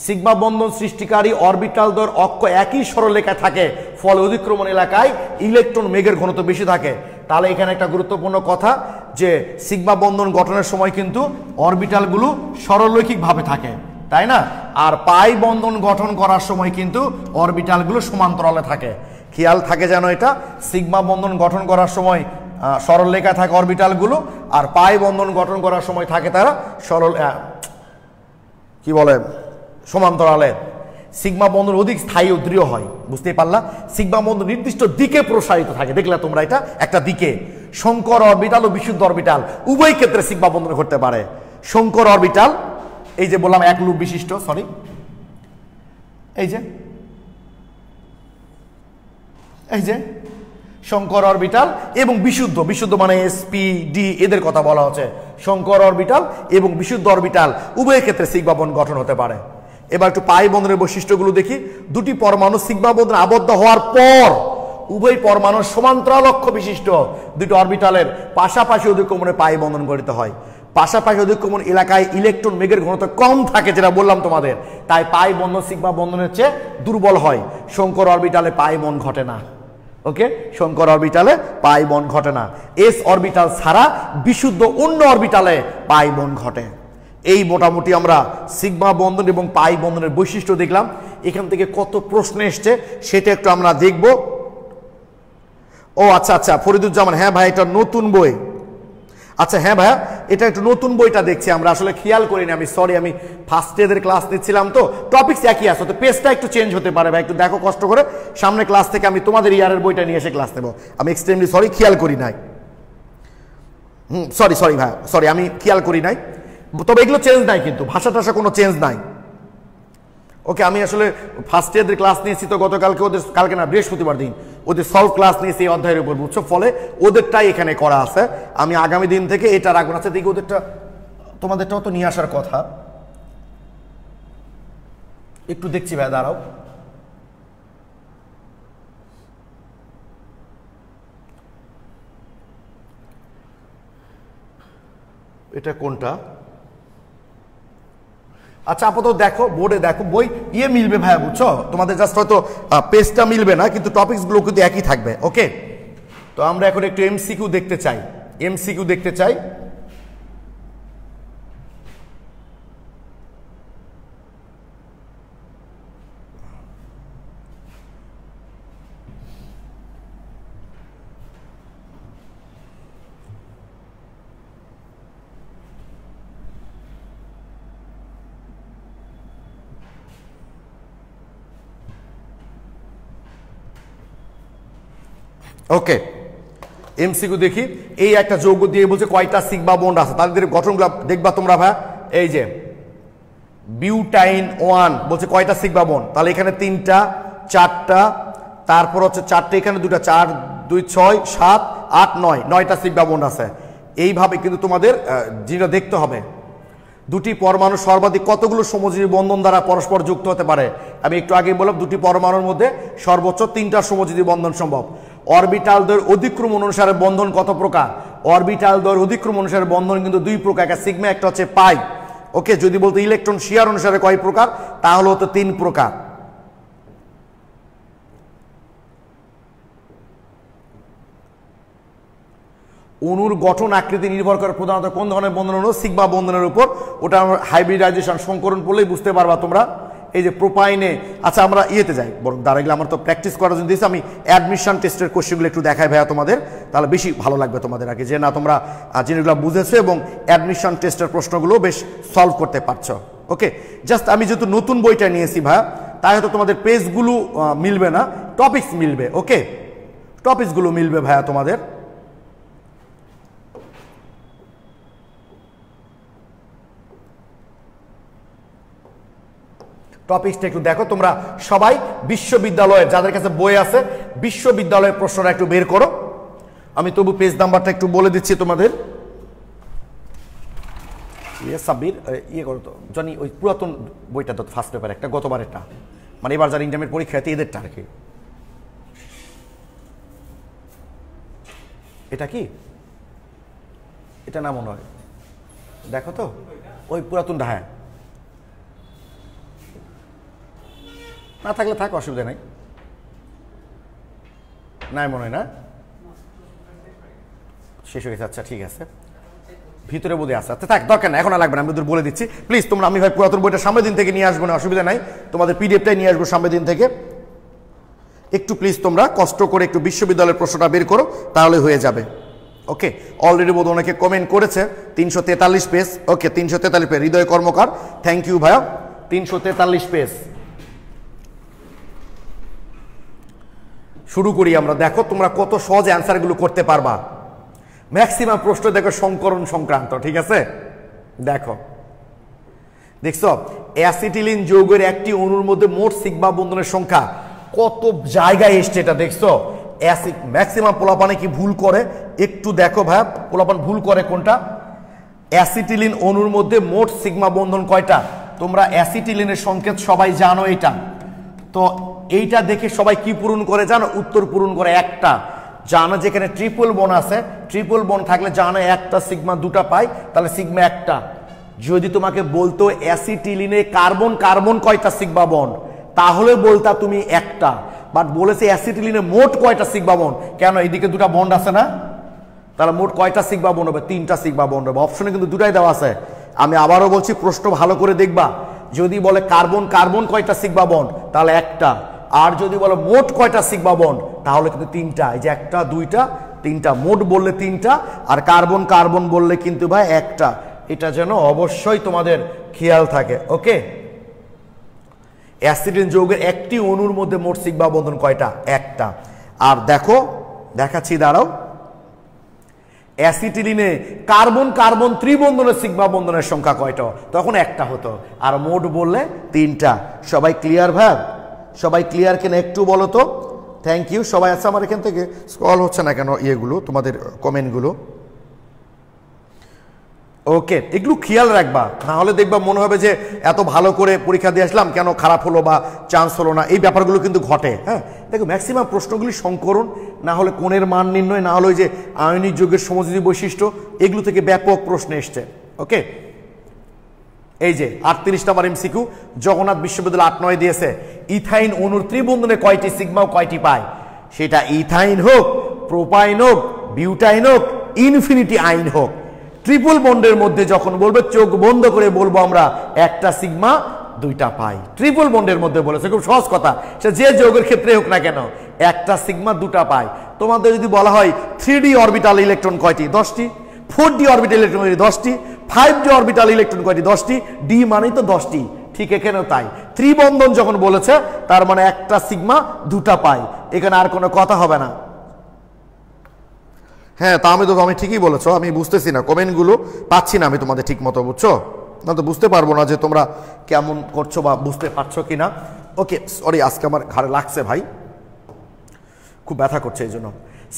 সিগমা বন্ধন সৃষ্টিকারী অরবিটাল দ্বয়ের অক্ষ একই সরলরেখায় থাকে, ফলে অধিক্রমণ এলাকায় ইলেকট্রন মেঘের ঘনত্ব বেশি থাকে। তাহলে এখানে একটা গুরুত্বপূর্ণ কথা যে সিগমা বন্ধন গঠনের সময় কিন্তু অরবিটালগুলো সরলরৈখিকভাবে থাকে, তাই না? আর পাই বন্ধন গঠন করার সময় কিন্তু অরবিটালগুলো সমান্তরালে থাকে। খেয়াল থাকে যেন এটা, সিগমা বন্ধন গঠন করার সময় সরল রেখায় থাকে অরবিটালগুলো, আর পাই বন্ধন গঠন করার সময় থাকে তারা কি বলে সমান্তরালে। সিগমা বন্ধন অধিক স্থায়ী ও দৃঢ় হয়, বুঝতেই পারলা? সিগমা বন্ধন নির্দিষ্ট দিকে প্রসারিত থাকে, দেখলা তোমরা এটা একটা দিকে। শঙ্কর অরবিটাল ও বিশুদ্ধ অরবিটাল উভয় ক্ষেত্রে সিগমা বন্ধন ঘটতে পারে। শঙ্কর অরবিটাল এই যে বললাম এক লুপ বিশিষ্ট, এই যে শঙ্কর অরবিটাল এবং বিশুদ্ধ মানে sp,d এদের কথা বলা হচ্ছে। শঙ্কর অরবিটাল এবং বিশুদ্ধ অরবিটাল উভয় ক্ষেত্রে সিগমা বন্ধন গঠন হতে পারে। এবার একটু পাই বন্ধনের বৈশিষ্ট্যগুলো দেখি। দুটি পরমাণু সিগমা বন্ধনে আবদ্ধ হওয়ার পর উভয় পরমাণুর সমান্তরাল অক্ষ বিশিষ্ট দুটি অরবিটালের পাশাপাশি অধিক্রমণে পাই বন্ধন গঠিত হয়। পাশাপাশি অধিক্রমণ এলাকায় ইলেকট্রন মেঘের ঘনত্ব কম থাকে, যেটা বললাম তোমাদের, তাই পাই বন্ধন সিগমা বন্ধনের চেয়ে দুর্বল হয়। শঙ্কর অরবিটালে পাই বন্ধন ঘটে না। ওকে, শঙ্কর অরবিটালে পাই বন্ধন ঘটে না। এস অরবিটাল ছাড়া বিশুদ্ধ অন্য অরবিটালে পাই বন্ধন ঘটে। এই মোটামুটি আমরা সিগমা বন্ধন এবং পাই বন্ধনের বৈশিষ্ট্য দেখলাম। এখান থেকে কত প্রশ্ন এসছে সেটা একটু আমরা দেখব। ও আচ্ছা আচ্ছা, ফরিদুজ্জামান, হ্যাঁ ভাই এটা নতুন বই। আচ্ছা হ্যাঁ ভাইয়া, এটা একটু নতুন বইটা দেখছি আমরা, আসলে খেয়াল করিনি আমি, সরি, আমি ফার্স্ট ইয়ারের ক্লাস নিচ্ছিলাম তো, টপিকস একই আছে, তো পেজটা একটু চেঞ্জ হতে পারে ভাই, একটু দেখো কষ্ট করে, সামনে ক্লাস থেকে আমি তোমাদের ইয়ারের বইটা নিয়ে এসে ক্লাস নেব। আমি এক্সট্রিমলি সরি, খেয়াল করি নাই। সরি সরি ভাই, সরি, আমি খেয়াল করি নাই। তবে এগুলো চেঞ্জ নাই, কিন্তু ভাষা টাষা কোনো চেঞ্জ নাই। ওকে, আমি আসলে ফার্স্ট ইয়ারদের ক্লাস নিয়েছি তো গতকালকে, ওদের কালকে না বৃহস্পতিবার দিন ওদের সলভ ক্লাস নিয়েছি এই অধ্যায়ের উপর, বুঝছো, ফলে ওদেরটাই এখানে করা আছে। আমি আগামী দিন থেকে এটা রাখবো। আচ্ছা দেখি ওদেরটা, তোমাদেরটাও তো নিয়ে আসার কথা, একটু দেখছি ভাই, দাঁড়াও। এটা কোনটা? আচ্ছা আপাতত দেখো, বোর্ডে দেখো, বই ইয়ে মিলবে ভাইয়া, বুঝছো, তোমাদের জাস্ট হয়তো পেজটা মিলবে না, কিন্তু টপিকসগুলো কিন্তু একই থাকবে। ওকে, তো আমরা এখন একটু এমসিকিউ দেখতে চাই, এমসিকিউ দেখতে চাই। ওকে, এমসিকিউ দেখি। এই একটা যৌগ দিয়ে বলছে কয়টা সিগমা বন্ড আছে, তাদের গঠনগুলো দেখবা তোমরা ভাই। এই যে বিউটাইন 1 বলছে কয়টা সিগমা বন্ড, তাহলে এখানে 3টা 4টা, তারপর হচ্ছে 4টে এখানে 2টা, 4 2 6 7 8 9, 9টা সিগমা বন্ড আছে। এইভাবে কিন্তু তোমাদের জিনিসটা দেখতে হবে। দুটি পরমাণু সর্বাধিক কতগুলো সমজীবী বন্ধন দ্বারা পরস্পর যুক্ত হতে পারে? আমি একটু আগে বললাম দুটি পরমাণুর মধ্যে সর্বোচ্চ 3টা সমজীবী বন্ধন সম্ভব। অরবিটাল দ্বয়ের অধিক্রম অনুসারে বন্ধন কত প্রকার? অরবিটাল দ্বয়ের অধিক্রম অনুসারে বন্ধন কিন্তু 2 প্রকার, একটা সিগমা, একটা হচ্ছে পাই। ওকে, যদি বলতে ইলেকট্রন শেয়ার অনুসারে কয় প্রকার, তাহলে হতো 3 প্রকার। অণুর গঠন আকৃতি নির্ভর করে প্রধানত কোন ধরনের বন্ধন অণু? সিগমা বন্ধনের উপর। ওটা হাইব্রিডাইজেশন, সংকরণ পড়লেই বুঝতে পারবা তোমরা। এই যে প্রোপাইনে, আচ্ছা আমরা ইয়েতে যাই বরং, দাঁড়াইলে আমার তো প্র্যাকটিস করার জন্য দিয়েছি, আমি অ্যাডমিশন টেস্টের কোশ্চেনগুলো একটু দেখাই ভাইয়া তোমাদের, তাহলে বেশি ভালো লাগবে তোমাদের আগে, যে না তোমরা জিনিসগুলো বুঝেছো এবং অ্যাডমিশন টেস্টের প্রশ্নগুলো বেশ সলভ করতে পারছো। ওকে, জাস্ট আমি যেহেতু নতুন বইটা নিয়েছি ভাইয়া, তাই হয়তো তোমাদের পেজগুলো মিলবে না, টপিকস মিলবে। ওকে, টপিকসগুলো মিলবে ভাইয়া তোমাদের। টপিকসটা একটু দেখো তোমরা সবাই, বিশ্ববিদ্যালয়ের যাদের কাছে বই আছে বিশ্ববিদ্যালয়ের প্রশ্নটা একটু বের করো। আমি তবু পেজ নাম্বারটা একটু বলে দিচ্ছি তোমাদের। সাব্বির ইয়ে করো তো জানি, ওই পুরাতন বইটা তো ফার্স্ট পেপার একটা, গতবারেরটা, মানে এবার যারা ইন্টারমিডিয়েট পরীক্ষাতে এদেরটা আর কি। এটা কি, এটা না মনে হয়, দেখো তো ওই পুরাতনটা, হ্যাঁ, না থাকলে থাক, অসুবিধা নাই, নাই মনে হয় না, শেষ হয়ে গেছে। আচ্ছা ঠিক আছে, ভিতরে বোধহয় আছে। আচ্ছা থাক, দরকার না, এখন আর লাগবে না, আমি ওদের বলে দিচ্ছি প্লিজ তোমরা। আমি ভাই পুরাতন বইটা সামনের দিন থেকে নিয়ে আসবো না, অসুবিধা নাই, তোমাদের পিডিএফটাই নিয়ে আসবো সামনের দিন থেকে। একটু প্লিজ তোমরা কষ্ট করে একটু বিশ্ববিদ্যালয়ের প্রশ্নটা বের করো, তাহলে হয়ে যাবে। ওকে, অলরেডি বোধ অনেকে কমেন্ট করেছে 343 page. Okay, 343 page, Hriday Karmakar, thank you ভাইয়া, 343 পেজ। শুরু করি আমরা। দেখো তোমরা কত সহজ অ্যান্সারগুলো করতে পারবা। ম্যাক্সিমাম প্রশ্ন দেখো সংকরণ সংক্রান্ত, ঠিক আছে? দেখো, দেখছো অ্যাসিটিলিন যৌগের একটি অণুর মধ্যে মোট সিগমা বন্ধনের সংখ্যা কত জায়গায় এসছে, এটা দেখছো? অ্যাসিড ম্যাক্সিমাম পোলাপানে কি ভুল করে একটু দেখো ভাইয়া, পোলাপান ভুল করে কোনটা? অ্যাসিটিলিন অণুর মধ্যে মোট সিগমা বন্ধন কয়টা? তোমরা অ্যাসিটিলিনের সংকেত সবাই জানো এটা, তো এইটা দেখে সবাই কি পূরণ করে জানো? উত্তর পূরণ করে একটা। জানো যেখানে ট্রিপল বন আছে, ট্রিপল বন থাকলে জানো একটা সিগমা 2টা পাই, তাহলে সিগমা একটা। যদি তোমাকে বলতো অ্যাসিটিলিনে কার্বন কার্বন কয়টা সিগমা বন, তাহলে বলতা তুমি একটা। বাট বলেছে অ্যাসিটিলিনে মোট কয়টা সিগমা বন, কেন এইদিকে 2টা বন্ড আছে না, তাহলে মোট কয়টা সিগমা বন হবে? 3টা সিগমা বন্ড হবে। অপশনে কিন্তু 2টাই দেওয়া আছে। আমি আবারও বলছি, প্রশ্ন ভালো করে দেখবা। যদি বলে কার্বন কার্বন কয়টা সিগমা বন্ড, তাহলে একটা। আর যদি বলো মোট কয়টা সিগমা বন্ড, তাহলে কিন্তু তিনটা। এই যে একটা, দুইটা, তিনটা, মোট বললে তিনটা, আর কার্বন কার্বন বললে কিন্তু ভাই একটা। এটা যেন অবশ্যই তোমাদের খেয়াল থাকে। ওকে, অ্যাসিডিন যৌগের একটি অণুর মধ্যে মোট সিগমা বন্ধন কয়টা? একটা। আর দেখো, দেখাচ্ছি, দাঁড়াও, অ্যাসিটিলিনে কার্বন কার্বন ত্রিবন্ধনের সিগমা বন্ধনের সংখ্যা কয়টা? তখন একটা হতো, আর মোট বললে তিনটা। সবাই ক্লিয়ার ভাই? সবাই ক্লিয়ার কিনা একটু বলো তো। থ্যাংক ইউ সবাই। আছে আমার এখান থেকে স্ক্রল হচ্ছে না কেন ইয়েগুলো, তোমাদের কমেন্টগুলো। ওকে, এগুলো খেয়াল রাখবা, না হলে দেখবা মনে হবে যে এত ভালো করে পরীক্ষা দিয়ে আসলাম, কেন খারাপ হলো বা চান্স হলো না। এই ব্যাপারগুলো কিন্তু ঘটে। হ্যাঁ, দেখো ম্যাক্সিমাম প্রশ্নগুলি সংকরণ, না হলে কোণের মান নির্ণয়, না হলে ওই যে আয়নিক যৌগের সমযোজী বৈশিষ্ট্য, এগুলো থেকে ব্যাপক প্রশ্ন এসছে। ওকে, এই যে 38 নম্বর এমসিকিউ, জগন্নাথ বিশ্ববিদ্যালয় 8-9 দিয়েছে, ইথাইন অণুর ত্রিবন্ধনে কয়টি সিগমা ও কয়টি পায়? সেটা ইথাইন হোক, প্রোপাইন হোক, বিউটাইন হোক, ইনফিনিটি আইন হোক, ট্রিপল বন্ডের মধ্যে যখন বলবে চোখ বন্ধ করে বলবো আমরা একটা সিগমা দুইটা পাই। ট্রিপল বন্ডের মধ্যে বলেছে, খুব সহজ কথা, সে যে যৌগের ক্ষেত্রে হোক না কেন, একটা সিগমা দুটা পাই। তোমাদের যদি বলা হয় 3D অরবিটাল ইলেকট্রন কয়টি? 10টি। 4D অরবিটাল ইলেকট্রন 10টি। 5D অরবিটাল ইলেকট্রন কয়টি? 10টি। ডি মানেই তো 10টি। ঠিক এখানেও তাই, ত্রিবন্ধন যখন বলেছে তার মানে একটা সিগমা দুটা পাই, এখানে আর কোনো কথা হবে না। হ্যাঁ, তা আমি ঠিকই বলেছো, আমি বুঝতেছি না, কমেন্টগুলো পাচ্ছি না আমি তোমাদের ঠিক মতো, বুঝছো না? তো বুঝতে পারবো না যে তোমরা কেমন করছো বা বুঝতে পারছো কিনা। ওকে, সরি, আজকে আমার ঘাড়ে লাগছে ভাই, খুব ব্যথা করছে এই জন্য।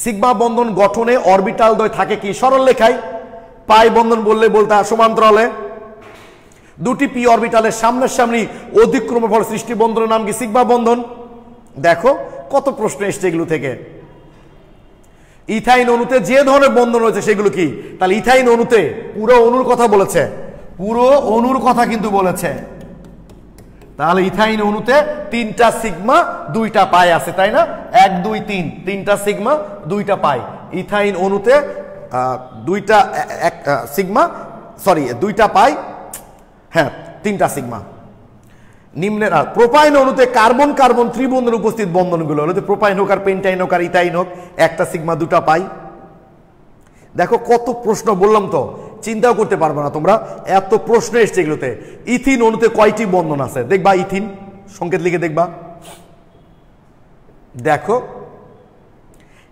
সিগমা বন্ধন গঠনে অরবিটাল দ্বয় থাকে কি? সরল লেখায়। পাই বন্ধন বললে বলতে সমান্তরালে দুটি পি অরবিটালের সামনাসামনি অধিক্রমের ফলে সৃষ্টি বন্ধনের নাম কি? সিগমা বন্ধন। দেখো কত প্রশ্ন এসছে এগুলো থেকে। ইথাইন অণুতে যে ধরনের বন্ধন রয়েছে সেগুলো কি? তাহলে ইথাইন অণুতে পুরো অণুর কথা বলেছে, পুরো অণুর কথা কিন্তু বলেছে। তাহলে ইথাইন অণুতে তিনটা সিগমা দুইটা পাই আছে, তাই না? 1 2 3, তিনটা সিগমা দুইটা পাই। ইথাইন অণুতে দুইটা সিগমা, সরি দুইটা পাই, হ্যাঁ তিনটা সিগমা। নিম্নের প্রোপাইন অণুতে কার্বন কার্বন ত্রিবন্ধনের উপস্থিত বন্ধনগুলো হলো প্রোপাইন হোক আর পেন্টাইন হোক আর ইথাইন হোক, একটা সিগমা দুটা পাই। দেখো কত প্রশ্ন, বললাম তো চিন্তাও করতে পারবে না তোমরা, এত প্রশ্ন এসছে এগুলোতে। ইথিন অণুতে কয়টি বন্ধন আছে? দেখবা ইথিন সংকেত লিখে দেখবা। দেখো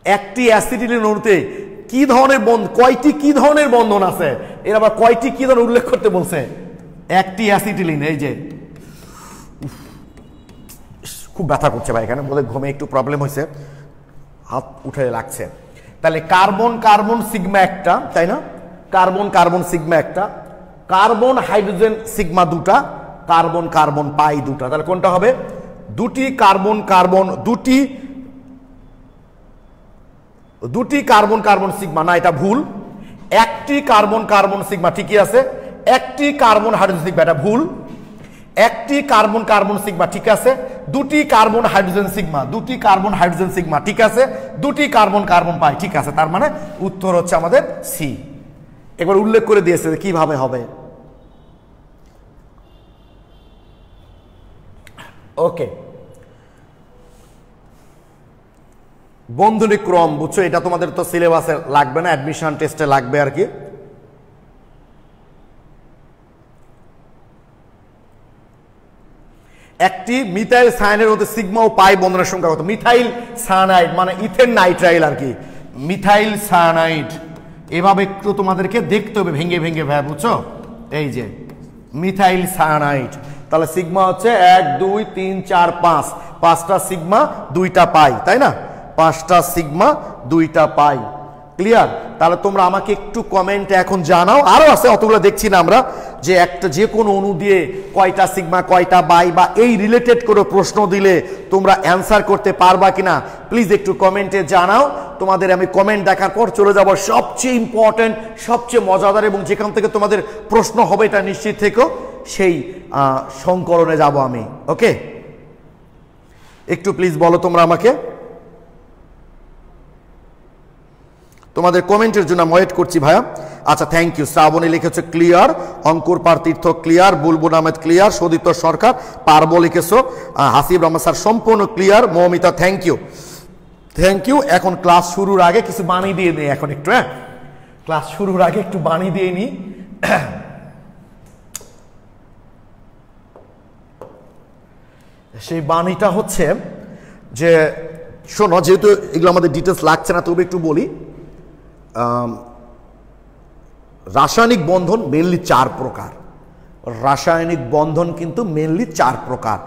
একটি অ্যাসিটিলিন অণুতে কি ধরনের বন্ধন, কয়টি কি ধরনের বন্ধন আছে, এর আবার কয়টি কি ধরনের উল্লেখ করতে বলছে। একটি অ্যাসিটিলিন, এই যে খুব ব্যথা করছে ভাই, এখানে বলে ঘুমে একটু প্রবলেম হয়েছে, হাত উঠে লাগছে। তাহলে কার্বন কার্বন সিগমা একটা, তাই না? কার্বন কার্বন সিগমা একটা, কার্বন হাইড্রোজেন সিগমা দুটা, কার্বন কার্বন পাই দুটা। তাহলে কোনটা হবে? দুটি কার্বন কার্বন, দুটি কার্বন কার্বন সিগমা, না এটা ভুল। একটি কার্বন কার্বন সিগমা ঠিকই আছে, একটি কার্বন হাইড্রোজেন সিগমা, এটা ভুল। একটি কার্বন কার্বন সিগমা ঠিক আছে, দুটি কার্বন হাইড্রোজেন সিগমা, দুটি কার্বন হাইড্রোজেন সিগমা ঠিক আছে, দুটি কার্বন কার্বন পাই ঠিক আছে। তার মানে উত্তর হচ্ছে আমাদের সি। একবার উল্লেখ করে দিয়েছে কিভাবে হবে। ওকে, বন্ধনী ক্রম বুঝছো, এটা তোমাদের তো সিলেবাসে লাগবে না, অ্যাডমিশন টেস্টে লাগবে আর কি। একটি মিথাইল সায়ানাইডের মধ্যে সিগমা ও পাই বন্ধনের সংখ্যা কত? মিথাইল সায়ানাইড মানে ইথেন নাইট্রাইল আর কি, মিথাইল সায়ানাইড। এভাবে একটু তোমাদেরকে দেখতে হবে ভেঙে ভেঙে ভাই, বুঝছো? এই যে মিথাইল সায়ানাইড, তাহলে সিগমা হচ্ছে 1 2 3 4 5, পাঁচটা সিগমা দুইটা পাই, তাই না? পাঁচটা সিগমা দুইটা পাই। ক্লিয়ার? তাহলে তোমরা আমাকে একটু কমেন্টে এখন জানাও, আরো আছে অতগুলো দেখছি না আমরা, যে একটা যে কোনো অণু দিয়ে কয়টা সিগমা কয়টা বাই বা এই রিলেটেড করে প্রশ্ন দিলে তোমরা অ্যান্সার করতে পারবা কিনা প্লিজ একটু কমেন্টে জানাও। তোমাদের আমি কমেন্ট দেখার পর চলে যাব সবচেয়ে ইম্পর্টেন্ট, সবচেয়ে মজাদার এবং যেখান থেকে তোমাদের প্রশ্ন হবে এটা নিশ্চিত থেকো, সেই সংকলনে যাব আমি। ওকে, একটু প্লিজ বলো তোমরা আমাকে, তোমাদের কমেন্টের জন্য আমি ওয়েট করছি ভাইয়া। আচ্ছা থ্যাংক ইউ। শ্রাবণী লিখেছে clear, Ankur Partirtha clear, Bulbul Ahmed clear, Sadit Sarkar, Parba লিখেছো, হাসিব রহমান স্যার সম্পূর্ণ clear, Moumita thank you thank you. এখন ক্লাস শুরুর আগে কিছু বাণী দিয়ে নিই, এখন একটু ক্লাস শুরুর আগে একটু বাণী দিয়ে নিই। সেই বাণীটা হচ্ছে যে শোনো, যেহেতু এগুলো আমাদের ডিটেলস লাগছে না তবে একটু বলি। রাসায়নিক বন্ধন মেনলি 4 প্রকার। রাসায়নিক বন্ধন কিন্তু মেনলি 4 প্রকার: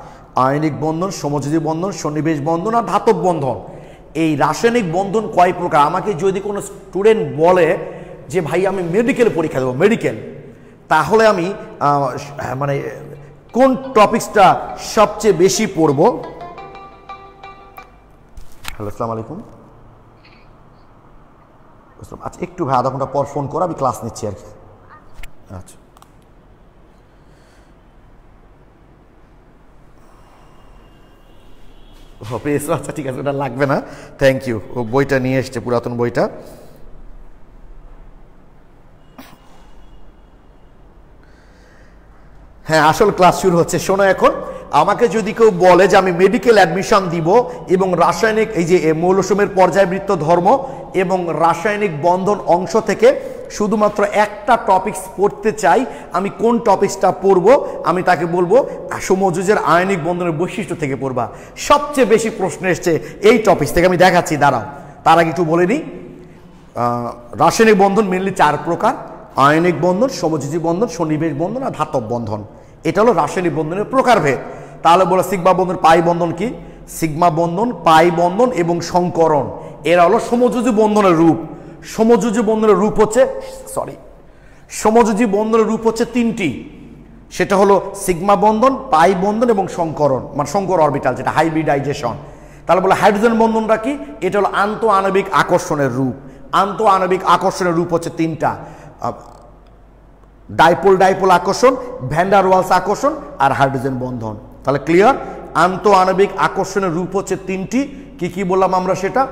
আয়নিক বন্ধন, সমযোজী বন্ধন, সন্নিবেশ বন্ধন আর ধাতব বন্ধন। এই রাসায়নিক বন্ধন কয় প্রকার? আমাকে যদি কোনো স্টুডেন্ট বলে যে ভাই আমি মেডিকেল পরীক্ষা দেবো, মেডিকেল, তাহলে আমি মানে কোন টপিক্সটা সবচেয়ে বেশি পড়ব? হ্যালো, আসসালামু আলাইকুম। আচ্ছা একটু ভাই আধা ঘন্টা পর ফোন করো, আমি ক্লাস নিচ্ছি আর কি। আচ্ছা পেয়েছো? আচ্ছা ঠিক আছে, ওটা লাগবে না, থ্যাংক ইউ। ও বইটা নিয়ে এসছে, পুরাতন বইটা। হ্যাঁ, আসল ক্লাস শুরু হচ্ছে। শোনো, এখন আমাকে যদি কেউ বলে যে আমি মেডিকেল অ্যাডমিশন দিব এবং রাসায়নিক এই যে মৌলসমূহের পর্যায়বৃত্ত ধর্ম এবং রাসায়নিক বন্ধন অংশ থেকে শুধুমাত্র একটা টপিকস পড়তে চাই, আমি কোন টপিক্সটা পড়বো? আমি তাকে বলবো সমযোজের আয়নিক বন্ধনের বৈশিষ্ট্য থেকে পড়বা। সবচেয়ে বেশি প্রশ্ন এসছে এই টপিক্স থেকে, আমি দেখাচ্ছি, দাঁড়াও। তার আগে একটু বলে নিই, রাসায়নিক বন্ধন মেনলি 4 প্রকার: আয়নিক বন্ধন, সমযোজী বন্ধন, সন্নিবেশ বন্ধন আর ধাতব বন্ধন। এটা হলো রাসায়নিক বন্ধনের প্রকারভেদ। তাহলে বলো সিগমা বন্ধন, পাই বন্ধন কি? সিগমা বন্ধন, পাই বন্ধন এবং সংকরণ, এরা হলো সমযোজী বন্ধনের রূপ। সমযোজী বন্ধনের রূপ হচ্ছে সমযোজী বন্ধনের রূপ হচ্ছে 3টি। সেটা হলো সিগমা বন্ধন, পাই বন্ধন এবং সংকরণ, মানে সংকর অরবিটাল, যেটা হাইব্রিডাইজেশন। তাহলে বলো হাইড্রোজেন বন্ধনটা কি? এটা হলো আন্তঃ আণবিক আকর্ষণের রূপ। আন্তঃ আণবিক আকর্ষণের রূপ হচ্ছে 3টা: ডাইপোল ডাইপোল আকর্ষণ, ভ্যান ডার ওয়ালস আকর্ষণ আর হাইড্রোজেন বন্ধন। তাহলে ক্লিয়ার? আন্তঃ আণবিক আকর্ষণের রূপ হচ্ছে 3টি। কি কি বললাম আমরা সেটা?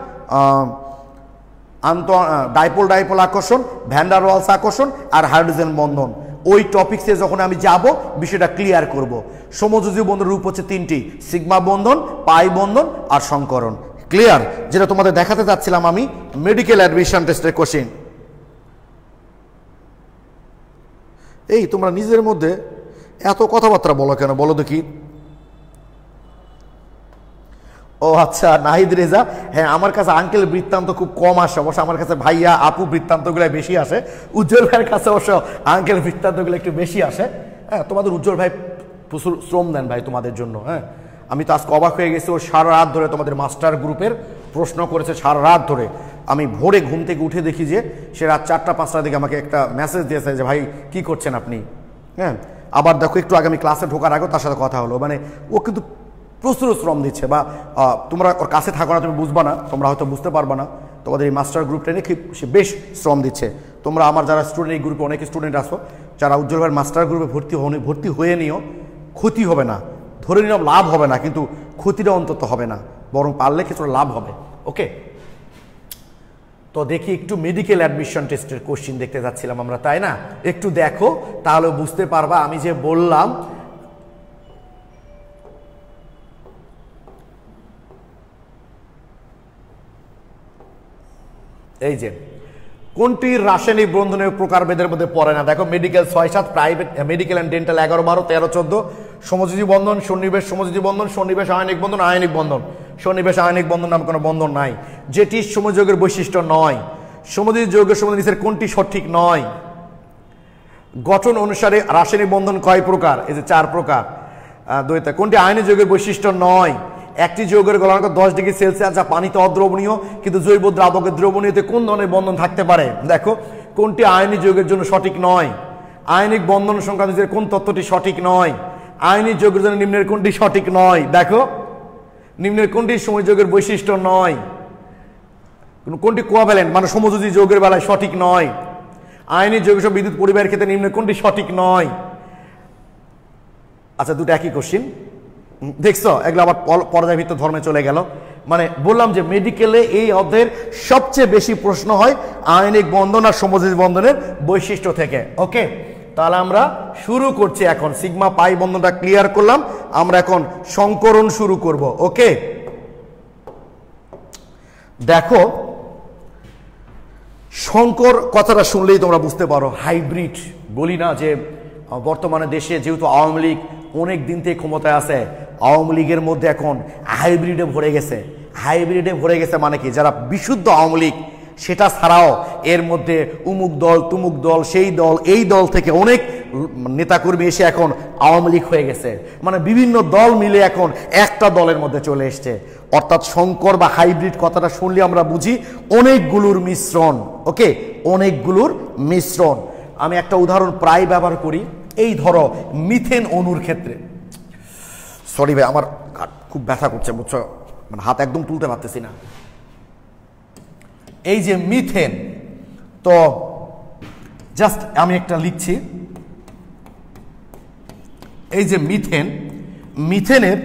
ডাইপোল ডাইপোল আকর্ষণ, ভ্যান ডার ওয়ালস আকর্ষণ আর হাইড্রোজেন বন্ধন। ওই টপিক্সে যখন আমি যাব বিষয়টা ক্লিয়ার করব। সমযোজী বন্ধনের রূপ হচ্ছে 3টি: সিগমা বন্ধন, পাই বন্ধন আর সংকরণ। ক্লিয়ার? যেটা তোমাদের দেখাতে চাচ্ছিলাম আমি মেডিকেল অ্যাডমিশন টেস্টের কোশ্চেন। এই তোমরা নিজের মধ্যে এত কথাবার্তা বলো কেন, বলো দেখি? ও আচ্ছা, নাহিদ রেজা, হ্যাঁ আমার কাছে আঙ্কেল বৃত্তান্ত খুব কম আসে, অবশ্য আমার কাছে ভাইয়া আপু বৃত্তান্তগুলো বেশি আসে। উজ্জ্বল ভাইয়ের কাছে অবশ্য আঙ্কেল বৃত্তান্তগুলো একটু বেশি আসে। হ্যাঁ, তোমাদের উজ্জ্বল ভাই প্রচুর শ্রম দেন ভাই তোমাদের জন্য। হ্যাঁ, আমি তো আজকে অবাক হয়ে গেছি, ও সারা রাত ধরে তোমাদের মাস্টার গ্রুপের প্রশ্ন করেছে, সারা রাত ধরে। আমি ভোরে ঘুম থেকে উঠে দেখি যে সে রাত 4টা-5টার দিকে আমাকে একটা মেসেজ দিয়েছে যে ভাই কি করছেন আপনি। হ্যাঁ, আবার দেখো একটু আগে আমি ক্লাসে ঢোকার আগেও তার সাথে কথা হলো। মানে ও কিন্তু প্রচুর শ্রম দিচ্ছে, বা তোমরা ওর কাছে থাকো না, তুমি বুঝবা না, তোমরা হয়তো বুঝতে পারবা না। তোমাদের এই মাস্টার গ্রুপটা নিয়ে সে বেশ শ্রম দিচ্ছে। তোমরা আমার যারা স্টুডেন্ট, এই গ্রুপে অনেক স্টুডেন্ট আসো, যারা উজ্জ্বল ভাইয়ের মাস্টার গ্রুপে ভর্তি হয়ে নিও, ক্ষতি হবে না, ধরে নিলাম লাভ হবে না, কিন্তু ক্ষতিটা অন্তত হবে না, বরং পারলে কিছুটা লাভ হবে। ওকে, তো দেখি একটু মেডিকেল অ্যাডমিশন টেস্টের কোশ্চিন দেখতে যাচ্ছিলাম আমরা, তাই না? একটু দেখো, তাহলে বুঝতে পারবা আমি যে বললাম। এই যে কোনটি রাসায়নিক বন্ধনের প্রকারভেদের মধ্যে পড়ে না? দেখো medical 6-7, private medical and dental 11-12, 13-14, সমযোজী বন্ধন, সন্নিবেশ সমযোজী বন্ধন, সন্নিবেশ আয়নিক বন্ধন, আয়নিক বন্ধন। সন্নিবেশ আয়নিক বন্ধন নামে কোনো বন্ধন নাই। যেটি সমযোগের বৈশিষ্ট্য নয়। সমযোজী যৌগের সমযোজী নিচের কোনটি সঠিক নয়? গঠন অনুসারে রাসায়নিক বন্ধন কয় প্রকার? এই যে 4 প্রকার। দ্বৈত কোনটি আয়নিক যৌগের বৈশিষ্ট্য নয়? একটি যৌগের গলনাঙ্ক 10 ডিগ্রি সেলসিয়াস, যা পানিতে অদ্রবণীয় কিন্তু জৈব দ্রাবকের দ্রবণীয়তে কোন ধরনের বন্ধন থাকতে পারে? দেখো কোনটি আয়নিক যৌগের জন্য সঠিক নয়? আয়নিক বন্ধন সংক্রান্ত কোন তত্ত্বটি সঠিক নয়? আয়নিক যৌগের জন্য নিম্নের কোনটি সঠিক নয়? দেখো নিম্নের কোনটি সমযোগের বৈশিষ্ট্য নয়? কোনটি কোয়াভ্যালেন্ট মানে সমযোজী যৌগের বেলায় সঠিক নয়? আয়নিক যৌগ সহ বিদ্যুৎ পরিবাহের ক্ষেত্রে নিম্নের কোনটি সঠিক নয়? আচ্ছা, দুটো একই কোশ্চিন দেখছো, এগুলো আবার পর্যায়ভিত্তিক ধর্মে চলে গেল। মানে বললাম যে মেডিকেলে এই অধ্যায়ের সবচেয়ে বেশি প্রশ্ন হয় আয়নিক বন্ধন আর সমযোজী বন্ধনের বৈশিষ্ট্য থেকে। ওকে, তাহলে আমরা শুরু করছি এখন। সিগমা পাই বন্ধনটা ক্লিয়ার করলাম, আমরা এখন সংকরণ শুরু করব। ওকে, দেখো সংকর কথাটা শুনলেই তোমরা বুঝতে পারো হাইব্রিড। বলি না যে বর্তমানে দেশে যেহেতু আওয়ামী লীগ অনেক দিন থেকে ক্ষমতায় আছে, আওয়ামী লীগের মধ্যে এখন হাইব্রিডে ভরে গেছে। হাইব্রিডে ভরে গেছে মানে কি, যারা বিশুদ্ধ আওয়ামী লীগ সেটা ছাড়াও এর মধ্যে উমুক দল তুমুক দল সেই দল এই দল থেকে অনেক নেতাকর্মী এসে এখন আওয়ামী লীগ হয়ে গেছে। মানে বিভিন্ন দল মিলে এখন একটা দলের মধ্যে চলে এসছে। অর্থাৎ সংকর বা হাইব্রিড কথাটা শুনলে আমরা বুঝি অনেকগুলোর মিশ্রণ। ওকে, অনেকগুলোর মিশ্রণ। আমি একটা উদাহরণ প্রায় ব্যবহার করি। এই ধরো মিথেন অণুর ক্ষেত্রে, সরি ভাই আমার খুব ব্যথা করছে বুঝছো, মানে হাত একদম তুলতে পারতেছি না। এই যে মিথেন, তো জাস্ট আমি একটা লিখছি। এই যে মিথেন, মিথেনের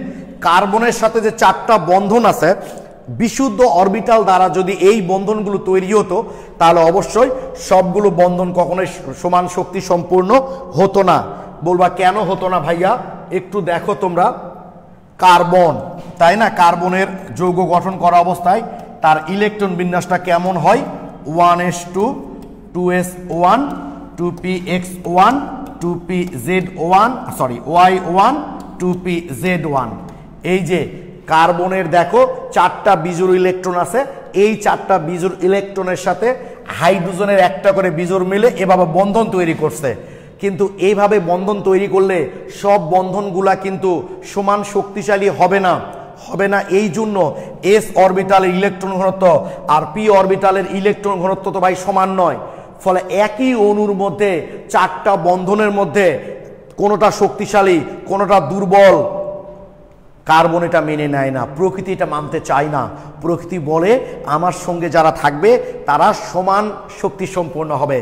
কার্বনের সাথে যে 4টা বন্ধন আছে, বিশুদ্ধ অরবিটাল দ্বারা যদি এই বন্ধনগুলো তৈরি হতো তাহলে অবশ্যই সবগুলো বন্ধন কখনোই সমান শক্তি সম্পূর্ণ হতো না। বলবা কেন হতো না ভাইয়া, একটু দেখো তোমরা। কার্বন, তাই না, কার্বনের যৌগ গঠন করা অবস্থায় তার ইলেকট্রন বিন্যাসটা কেমন হয়, 1s2 2s1 2px1 2pz1 sorry y1 2pz1। এই যে কার্বনের দেখো 4টা বিজোড় ইলেকট্রন আছে, এই 4টা বিজোড় ইলেকট্রনের সাথে হাইড্রোজেনের একটা করে বিজোড় মিলে এভাবে বন্ধন তৈরি করছে। কিন্তু এইভাবে বন্ধন তৈরি করলে সব বন্ধনগুলা কিন্তু সমান শক্তিশালী হবে না। এই জন্য এস অরবিটালের ইলেকট্রন ঘনত্ব আর পি অরবিটালের ইলেকট্রন ঘনত্ব তো ভাই সমান নয়। ফলে একই অণুর মধ্যে 4টা বন্ধনের মধ্যে কোনোটা শক্তিশালী কোনোটা দুর্বল, কার্বন এটা মেনে নেয় না, প্রকৃতি এটা মানতে চায় না। প্রকৃতি বলে আমার সঙ্গে যারা থাকবে তারা সমান শক্তি সম্পন্ন হবে।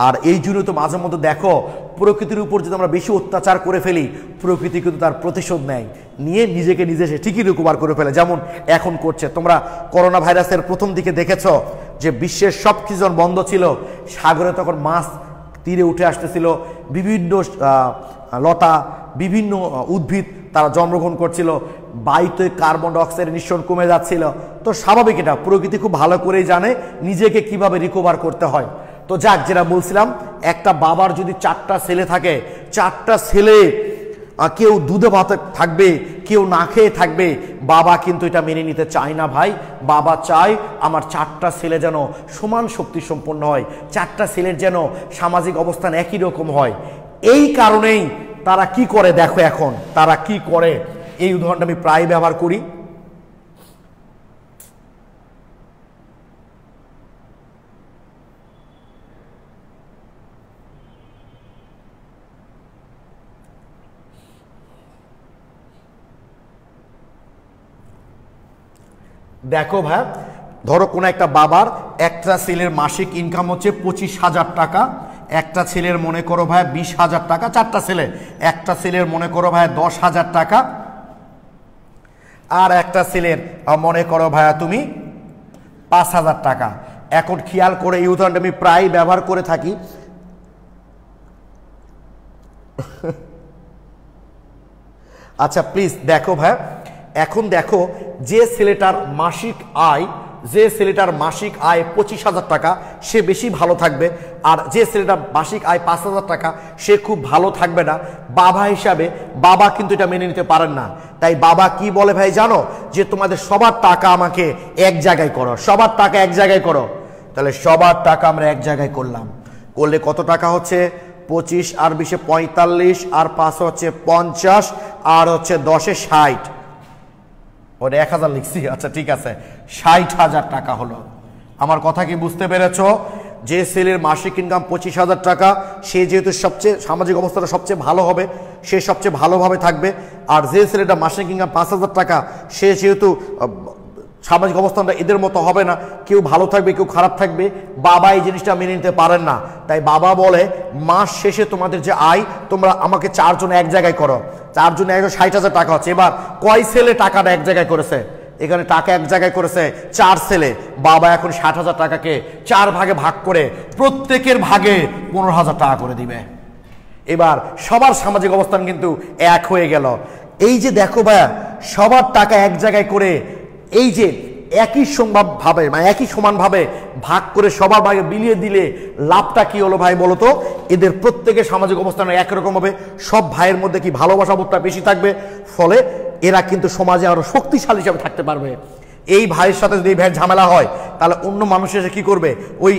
আর এই জন্য তো মাঝে মধ্যে দেখো প্রকৃতির উপর যদি আমরা বেশি অত্যাচার করে ফেলি, প্রকৃতি কিন্তু তার প্রতিশোধ নেয়, নিয়ে নিজেকে নিজে সে ঠিকই রিকভার করে ফেলে, যেমন এখন করছে। তোমরা করোনা ভাইরাসের প্রথম দিকে দেখেছো যে বিশ্বের সব কিছু বন্ধ ছিল, সাগরে তখন মাছ তীরে উঠে আসতেছিল, বিভিন্ন লতা বিভিন্ন উদ্ভিদ তারা জন্মগ্রহণ করছিল, বায়ুতে কার্বন ডাই অক্সাইডের নিঃসরণ কমে যাচ্ছিল। তো স্বাভাবিক, এটা প্রকৃতি খুব ভালো করেই জানে নিজেকে কিভাবে রিকভার করতে হয়। তো যাক, যেটা বলছিলাম, একটা বাবার যদি 4টা ছেলে থাকে, 4টা ছেলে কেউ দুধে ভাতে থাকবে কেউ না খেয়ে থাকবে, বাবা কিন্তু এটা মেনে নিতে চায় না ভাই। বাবা চায় আমার 4টা ছেলে যেন সমান শক্তি সম্পন্ন হয়, 4টা ছেলের যেন সামাজিক অবস্থান একই রকম হয়। এই কারণেই তারা কি করে দেখো, এখন তারা কি করে, এই উদাহরণটা আমি প্রায় ব্যবহার করি। দেখো ভাই, ধরো কোনো একটা বাবার একটা ছেলের মাসিক ইনকাম হচ্ছে 25,000 টাকা, একটা ছেলের মনে করো ভাই 20,000 টাকা, 4টা ছেলে, একটা ছেলের মনে করো ভাই 10,000 টাকা, আর একটা ছেলের মনে করো ভাইয়া তুমি 5,000 টাকা। এখন খেয়াল করে এই উদাহরণটা আমি প্রায় ব্যবহার করে থাকি। আচ্ছা প্লিজ দেখো ভাই, এখন দেখো যে ছেলেটার মাসিক আয় 25,000 টাকা সে বেশি ভালো থাকবে, আর যে ছেলেটার মাসিক আয় 5,000 টাকা সে খুব ভালো থাকবে না। বাবা হিসাবে বাবা কিন্তু এটা মেনে নিতে পারেন না। তাই বাবা কি বলে ভাই জানো, যে তোমাদের সবার টাকা আমাকে এক জায়গায় করো, সবার টাকা এক জায়গায় করো। তাহলে সবার টাকা আমরা এক জায়গায় করলাম, করলে কত টাকা হচ্ছে, 25 আর 20 45 আর 5 হচ্ছে 50 আর হচ্ছে 10 60, ওটা 1000 লিখছি, আচ্ছা ঠিক আছে, 60,000 টাকা হলো। আমার কথা কি বুঝতে পেরেছ? যে ছেলের মাসিক ইনকাম 25,000 টাকা সে যেহেতু সবচেয়ে সামাজিক অবস্থাটা সবচেয়ে ভালো হবে, সে সবচেয়ে ভালোভাবে থাকবে। আর যে ছেলেটা মাসিক ইনকাম 5,000 টাকা সে যেহেতু সামাজিক অবস্থানটা এদের মতো হবে না, কেউ ভালো থাকবে কেউ খারাপ থাকবে, বাবা এই জিনিসটা মেনে নিতে পারেন না। তাই বাবা বলে মাস শেষে তোমাদের যে আয় তোমরা আমাকে 4 জন এক জায়গায় করো, 4 জন 60,000 টাকা হচ্ছে। এবার কয় ছেলে টাকাটা এক জায়গায় করেছে? এখানে টাকা এক জায়গায় করেছে 4 ছেলে, বাবা এখন 60,000 টাকাকে 4 ভাগে ভাগ করে প্রত্যেকের ভাগে 15,000 টাকা করে দিবে। এবার সবার সামাজিক অবস্থান কিন্তু এক হয়ে গেল। এই যে দেখো ভাইয়া, সবার টাকা এক জায়গায় করে এই যে একই সম্ভাবভাবে মানে একই সমানভাবে ভাগ করে সবার ভাগে বিলিয়ে দিলে লাভটা কি হলো ভাই বলো তো? এদের প্রত্যেকের সামাজিক অবস্থান একরকম হবে, সব ভাইয়ের মধ্যে কি ভালোবাসা বোধটা বেশি থাকবে, ফলে এরা কিন্তু সমাজে আরো শক্তিশালী হিসাবে থাকতে পারবে। এই ভাইয়ের সাথে যদি এই ভাইয়ের ঝামেলা হয় তাহলে অন্য মানুষ এসে কি করবে, ওই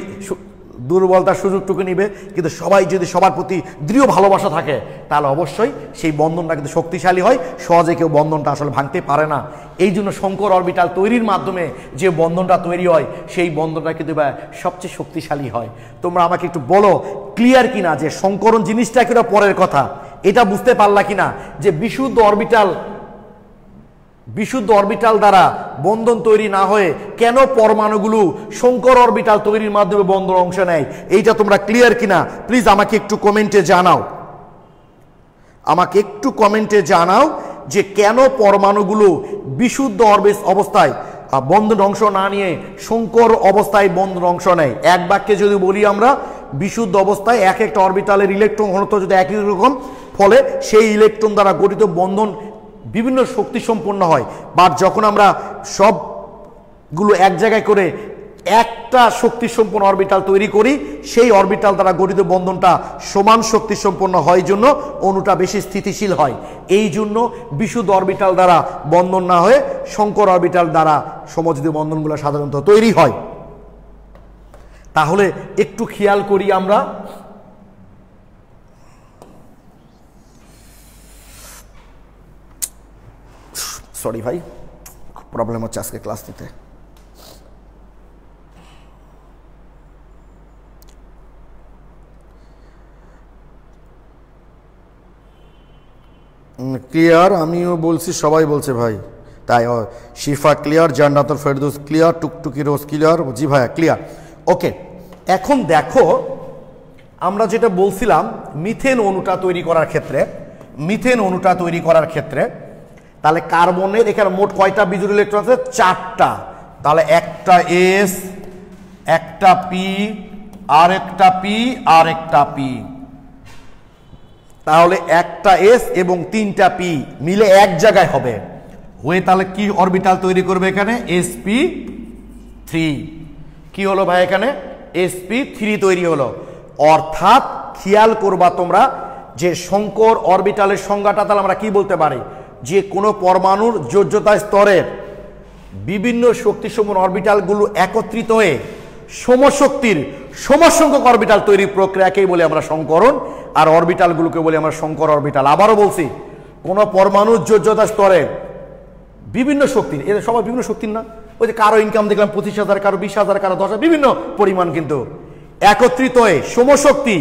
দুর্বলতার সুযোগটুকু নিবে। কিন্তু সবাই যদি সবার প্রতি দৃঢ় ভালোবাসা থাকে তাহলে অবশ্যই সেই বন্ধনটা কিন্তু শক্তিশালী হয়, সহজে কেউ বন্ধনটা আসলে ভাঙতে পারে না। এই জন্য শঙ্কর অরবিটাল তৈরির মাধ্যমে যে বন্ধনটা তৈরি হয় সেই বন্ধনটা কিন্তু সবচেয়ে শক্তিশালী হয়। তোমরা আমাকে একটু বলো ক্লিয়ার কিনা যে সংকরণ জিনিসটা কিনা পরের কথা, এটা বুঝতে পারলা কিনা যে বিশুদ্ধ অরবিটাল দ্বারা বন্ধন তৈরি না হয়ে কেন পরমাণুগুলো শঙ্কর অরবিটাল তৈরির মাধ্যমে বন্ধন অংশ নেয়, এইটা তোমরা ক্লিয়ার কিনা প্লিজ আমাকে একটু কমেন্টে জানাও। আমাকে একটু কমেন্টে জানাও যে কেন পরমাণুগুলো বিশুদ্ধ অবস্থায় বন্ধন অংশ না নিয়ে শঙ্কর অবস্থায় বন্ধন অংশ নেয়। এক বাক্যে যদি বলি আমরা, বিশুদ্ধ অবস্থায় এক একটা অরবিটালের ইলেকট্রন ঘনত্ব যদি একই রকম, ফলে সেই ইলেকট্রন দ্বারা গঠিত বন্ধন বিভিন্ন শক্তি সম্পন্ন হয়। বাট যখন আমরা সবগুলো এক জায়গায় করে একটা শক্তি সম্পন্ন অরবিটাল তৈরি করি, সেই অরবিটাল দ্বারা গঠিত বন্ধনটা সমান শক্তি সম্পন্ন হয় জন্য অণুটা বেশি স্থিতিশীল হয়। এই জন্য বিশুদ্ধ অরবিটাল দ্বারা বন্ধন না হয়ে শঙ্কর অরবিটাল দ্বারা সমযোজী বন্ধনগুলো সাধারণত তৈরি হয়। তাহলে একটু খেয়াল করি আমরা, সরি ভাই প্রবলেম হচ্ছে আজকে ক্লাস নিতে। ক্লিয়ার, আমিও বলছি, সবাই বলছে ভাই, তাই শিফা ক্লিয়ার, জান্নাতুল ফেরদৌস ক্লিয়ার, টুকটুকি রোজ ক্লিয়ার, জি ভাইয়া ক্লিয়ার। ওকে, এখন দেখো আমরা যেটা বলছিলাম মিথেন অণুটা তৈরি করার ক্ষেত্রে তাহলে কার্বনের এখানে মোট কয়টা বিজোড় ইলেকট্রন আছে? 4টা। তাহলে একটা এস, একটা পি, আর একটা পি, আর একটা পি। তাহলে একটা এস এবং 3টা পি মিলে এক জায়গায় হবে হয়ে তাহলে কি অরবিটাল তৈরি করবে এখানে? sp3। কি হলো ভাই এখানে? sp3 তৈরি হলো। অর্থাৎ খেয়াল করবা তোমরা যে শঙ্কর অরবিটালের সংজ্ঞাটা তাহলে আমরা কি বলতে পারি, যে কোনো পরমাণুর যোজ্যতা স্তরের বিভিন্ন শক্তিসমূহ অরবিটালগুলো একত্রিত হয়ে সমশক্তির সমসংখ্যক অরবিটাল তৈরির প্রক্রিয়াকেই বলি আমরা সংকরণ, আর অরবিটালগুলোকে বলি আমরা শঙ্কর অরবিটাল। আবারও বলছি, কোনো পরমাণুর যোজ্যতা স্তরের বিভিন্ন শক্তির, এদের সবাই বিভিন্ন শক্তির না, ওই যে কারো ইনকাম দেখলাম 25,000, কারো 20,000, কারো 10,000, বিভিন্ন পরিমাণ, কিন্তু একত্রিত হয়ে সমশক্তি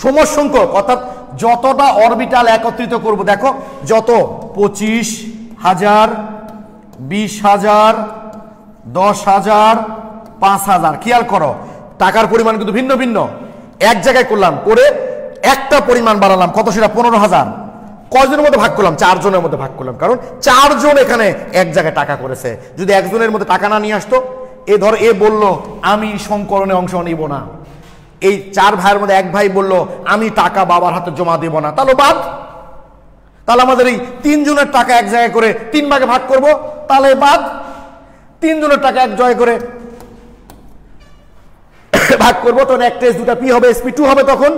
সমসংখ্যক, অর্থাৎ যতটা অরবিটাল একত্রিত করব, দেখো যত 25,000, 20,000, 10,000, 5,000, খেয়াল করো টাকার পরিমাণ কিন্তু ভিন্ন ভিন্ন। এক জায়গায় করলাম, করে একটা পরিমাণ বাড়ালাম, কত সেটা 15,000। কয়জনের মধ্যে ভাগ করলাম? 4 জনের মধ্যে ভাগ করলাম, কারণ 4 জন এখানে এক জায়গায় টাকা করেছে। যদি একজনের মধ্যে টাকা না নিয়ে আসতো, এ বলল আমি সংকরণে অংশ নিব না, এই 4 ভাইয়ের মধ্যে এক ভাই বলল আমি টাকা বাবার হাতে জমা দেব না, তাহলে বাদ। তাহলে আমাদের এই 3 জনের টাকা এক জায়গায় করে 3 ভাগে ভাগ করব, তাহলে বাদ। 3 জনের টাকা এক জায়গায় করে ভাগ করবো, তখন একটা এস 2টা পি হবে, sp2 হবে। তখন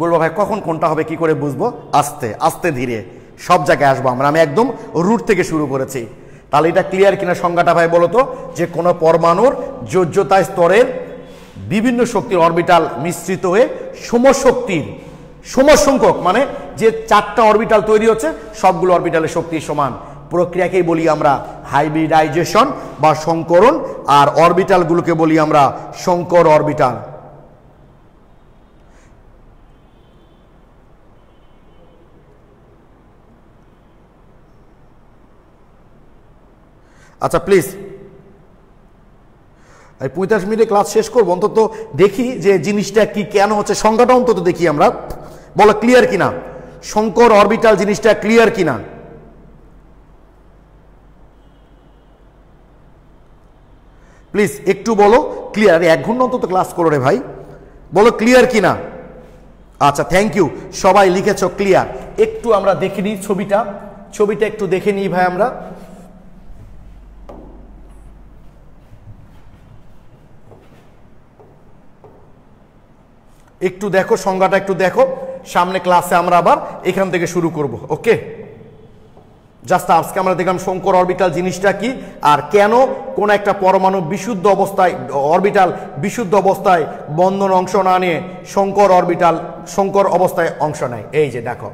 বলবো ভাই কখন কোনটা হবে কি করে বুঝবো? আস্তে আস্তে ধীরে সব জায়গায় আসবো আমরা, আমি একদম রুট থেকে শুরু করেছি। তাহলে এটা ক্লিয়ার কিনা সংজ্ঞাটা ভাই বলো তো, যে কোনো পরমাণুর যোজ্যতা স্তরের বিভিন্ন শক্তির অরবিটাল মিশ্রিত হয়ে সমশক্তির সমসংখ্যক, মানে যে 4টা অরবিটাল তৈরি হচ্ছে সবগুলো অরবিটালের শক্তি সমান, প্রক্রিয়াকেই বলি আমরা হাইব্রিডাইজেশন বা সংকরণ, আর অরবিটালগুলোকে বলি আমরা শঙ্কর অরবিটাল। আচ্ছা প্লিজ, 45 মিনিটে ক্লাস শেষ করবো, অন্তত দেখি যে জিনিসটা কি, কেন হচ্ছে, সংজ্ঞাটা অন্তত দেখি আমরা। বলো ক্লিয়ার কিনা, শঙ্কর অরবিটাল জিনিসটা ক্লিয়ার কিনা? প্লিজ একটু বলো ক্লিয়ার। 1 ঘন্টা অন্তত ক্লাস করো রে ভাই, বলো ক্লিয়ার কিনা। আচ্ছা থ্যাংক ইউ, সবাই লিখেছ ক্লিয়ার। একটু আমরা দেখে নিই ছবিটা একটু দেখে নিই ভাই। আমরা একটু দেখো সংজ্ঞাটা, একটু দেখো। সামনে ক্লাসে আমরা আবার এখান থেকে শুরু করব। ওকে, জাস্ট আজকে আমরা দেখলাম শঙ্কর অরবিটাল জিনিসটা কি, আর কেন কোন একটা পরমাণু বিশুদ্ধ অবস্থায় বিশুদ্ধ অবস্থায় বন্ধন অংশ না নিয়ে শঙ্কর অবস্থায় অংশ নেয়। এই যে দেখো,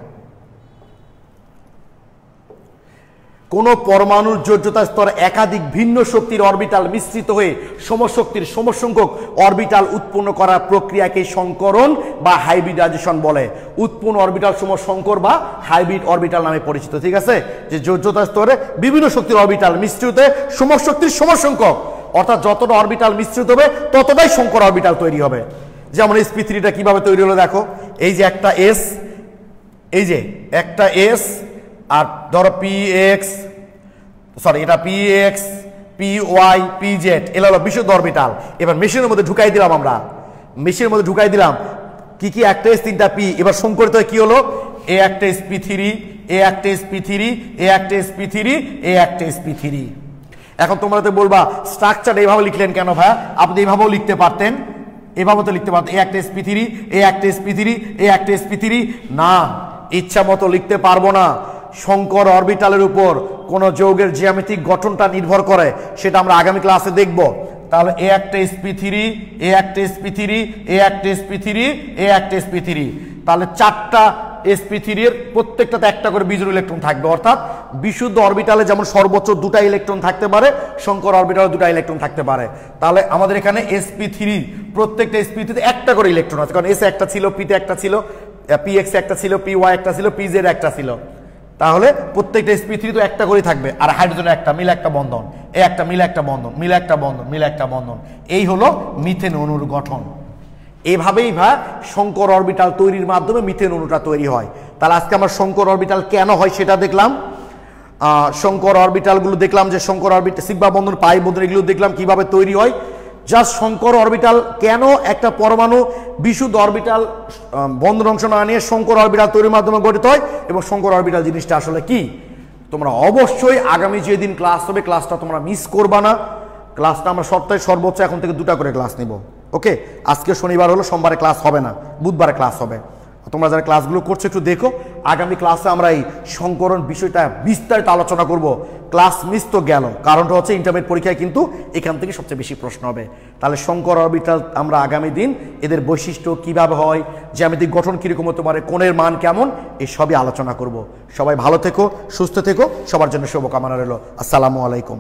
কোন পরমাণুর যোজ্যতা স্তর একাধিক ভিন্ন শক্তির অরবিটাল মিশ্রিত হয়ে সমশক্তির সমসংখ্যক অরবিটাল উৎপন্ন করার প্রক্রিয়াকে সংকরণ বা হাইব্রিডাইজেশন বলে। উৎপন্ন অরবিটাল সমূহ সংকর বা হাইব্রিড অরবিটাল নামে পরিচিত। ঠিক আছে, যে যোজ্যতা স্তরে বিভিন্ন শক্তির অরবিটাল মিশ্রিত হয়ে সমশক্তির সমসংখ্যক, অর্থাৎ যতটা অরবিটাল মিশ্রিত হবে ততটাই সংকর অরবিটাল তৈরি হবে। যেমন sp3টা কিভাবে তৈরি হলো দেখো, এই যে একটা এস, এই যে একটা এস, আর ধরো এটা px py pz, এগুলো হলো বিশুদ্ধ অরবিটাল। এবার মেশিনের মধ্যে ঢুকাই দিলাম, কি একটা এস 3টা পি। এবার সংকরিত হয়ে কি হলো, এ একটা sp3, এ একটা sp3, এ একটা sp3, এ একটা sp3। এখন তোমরা তো বলবা স্ট্রাকচার এইভাবে লিখলেন কেন ভাই, আপনি এইভাবেও লিখতে পারতেন, এভাবে তো লিখতে পারতেন, এ একটা sp3, এ একটা sp3, এ একটা sp3। না, ইচ্ছা মতো লিখতে পারবো না। সংকর অরবিটালের উপর কোন যৌগের জ্যামিতিক গঠনটা নির্ভর করে, সেটা আমরা আগামী ক্লাসে দেখব। তাহলে এ একটা sp3, এ একটা sp3, এ একটা sp3, এ একটা sp3, তাহলে 4টা sp3 এর প্রত্যেকটাতে একটা করে বিজোড় ইলেকট্রন থাকবে। অর্থাৎ বিশুদ্ধ অরবিটালে যেমন সর্বোচ্চ 2টা ইলেকট্রন থাকতে পারে, সংকর অরবিটালে 2টা ইলেকট্রন থাকতে পারে। তাহলে আমাদের এখানে sp3 প্রত্যেকটা sp3 তে একটা করে ইলেকট্রন আছে, কারণ এস একটা ছিল, পিতে একটা ছিল, px একটা ছিল, py একটা ছিল, pz একটা ছিল। তাহলে প্রত্যেকটা sp3 তো একটা করে থাকবে, আর হাইড্রোজেন একটা মিলে একটা বন্ধন, এ একটা মিলে একটা বন্ধন, মিলে একটা বন্ধন, মিলে একটা বন্ধন। এই হলো মিথেন অণুর গঠন। এভাবেই সংকর অরবিটাল তৈরির মাধ্যমে মিথেন অণুটা তৈরি হয়। তাহলে আজকে আমরা সংকর অরবিটাল কেন হয় সেটা দেখলাম। সংকর অরবিটালগুলো দেখলাম, যে সংকর অরবিটাল সিগমা বন্ধন, পাই বন্ধন, এগুলো দেখলাম কিভাবে তৈরি হয়। জাস্ট সংকর অরবিটাল কেন একটা পরমাণু বিশুদ্ধ অরবিটাল বন্ধন অংশ না নিয়ে সংকর অরবিটাল তৈরির মাধ্যমে গঠিত হয়, এবং সংকর অরবিটাল জিনিসটা আসলে কি। তোমরা অবশ্যই আগামী যেদিন ক্লাস হবে, ক্লাসটা তোমরা মিস করবা না। ক্লাসটা আমরা সপ্তাহে সর্বোচ্চ এখন থেকে 2টা করে ক্লাস নিব। ওকে, আজকে শনিবার হলো, সোমবারে ক্লাস হবে না, বুধবারে ক্লাস হবে। তোমরা যারা ক্লাসগুলো করছো একটু দেখো। আগামী ক্লাসে আমরা এই সংকরণ বিষয়টা বিস্তারিত আলোচনা করব। ক্লাস মিস তো গেল, কারণটা হচ্ছে ইন্টারমিডিয়েট পরীক্ষায় কিন্তু এখান থেকে সবচেয়ে বেশি প্রশ্ন হবে। তাহলে সংকর অরবিটাল আমরা আগামী দিন এদের বৈশিষ্ট্য কিভাবে হয়, জ্যামিতিক গঠন কিরকম হতে পারে, কোণের মান কেমন, এই সবই আলোচনা করব। সবাই ভালো থেকো, সুস্থ থেকো, সবার জন্য শুভকামনা রইল। আসসালামু আলাইকুম।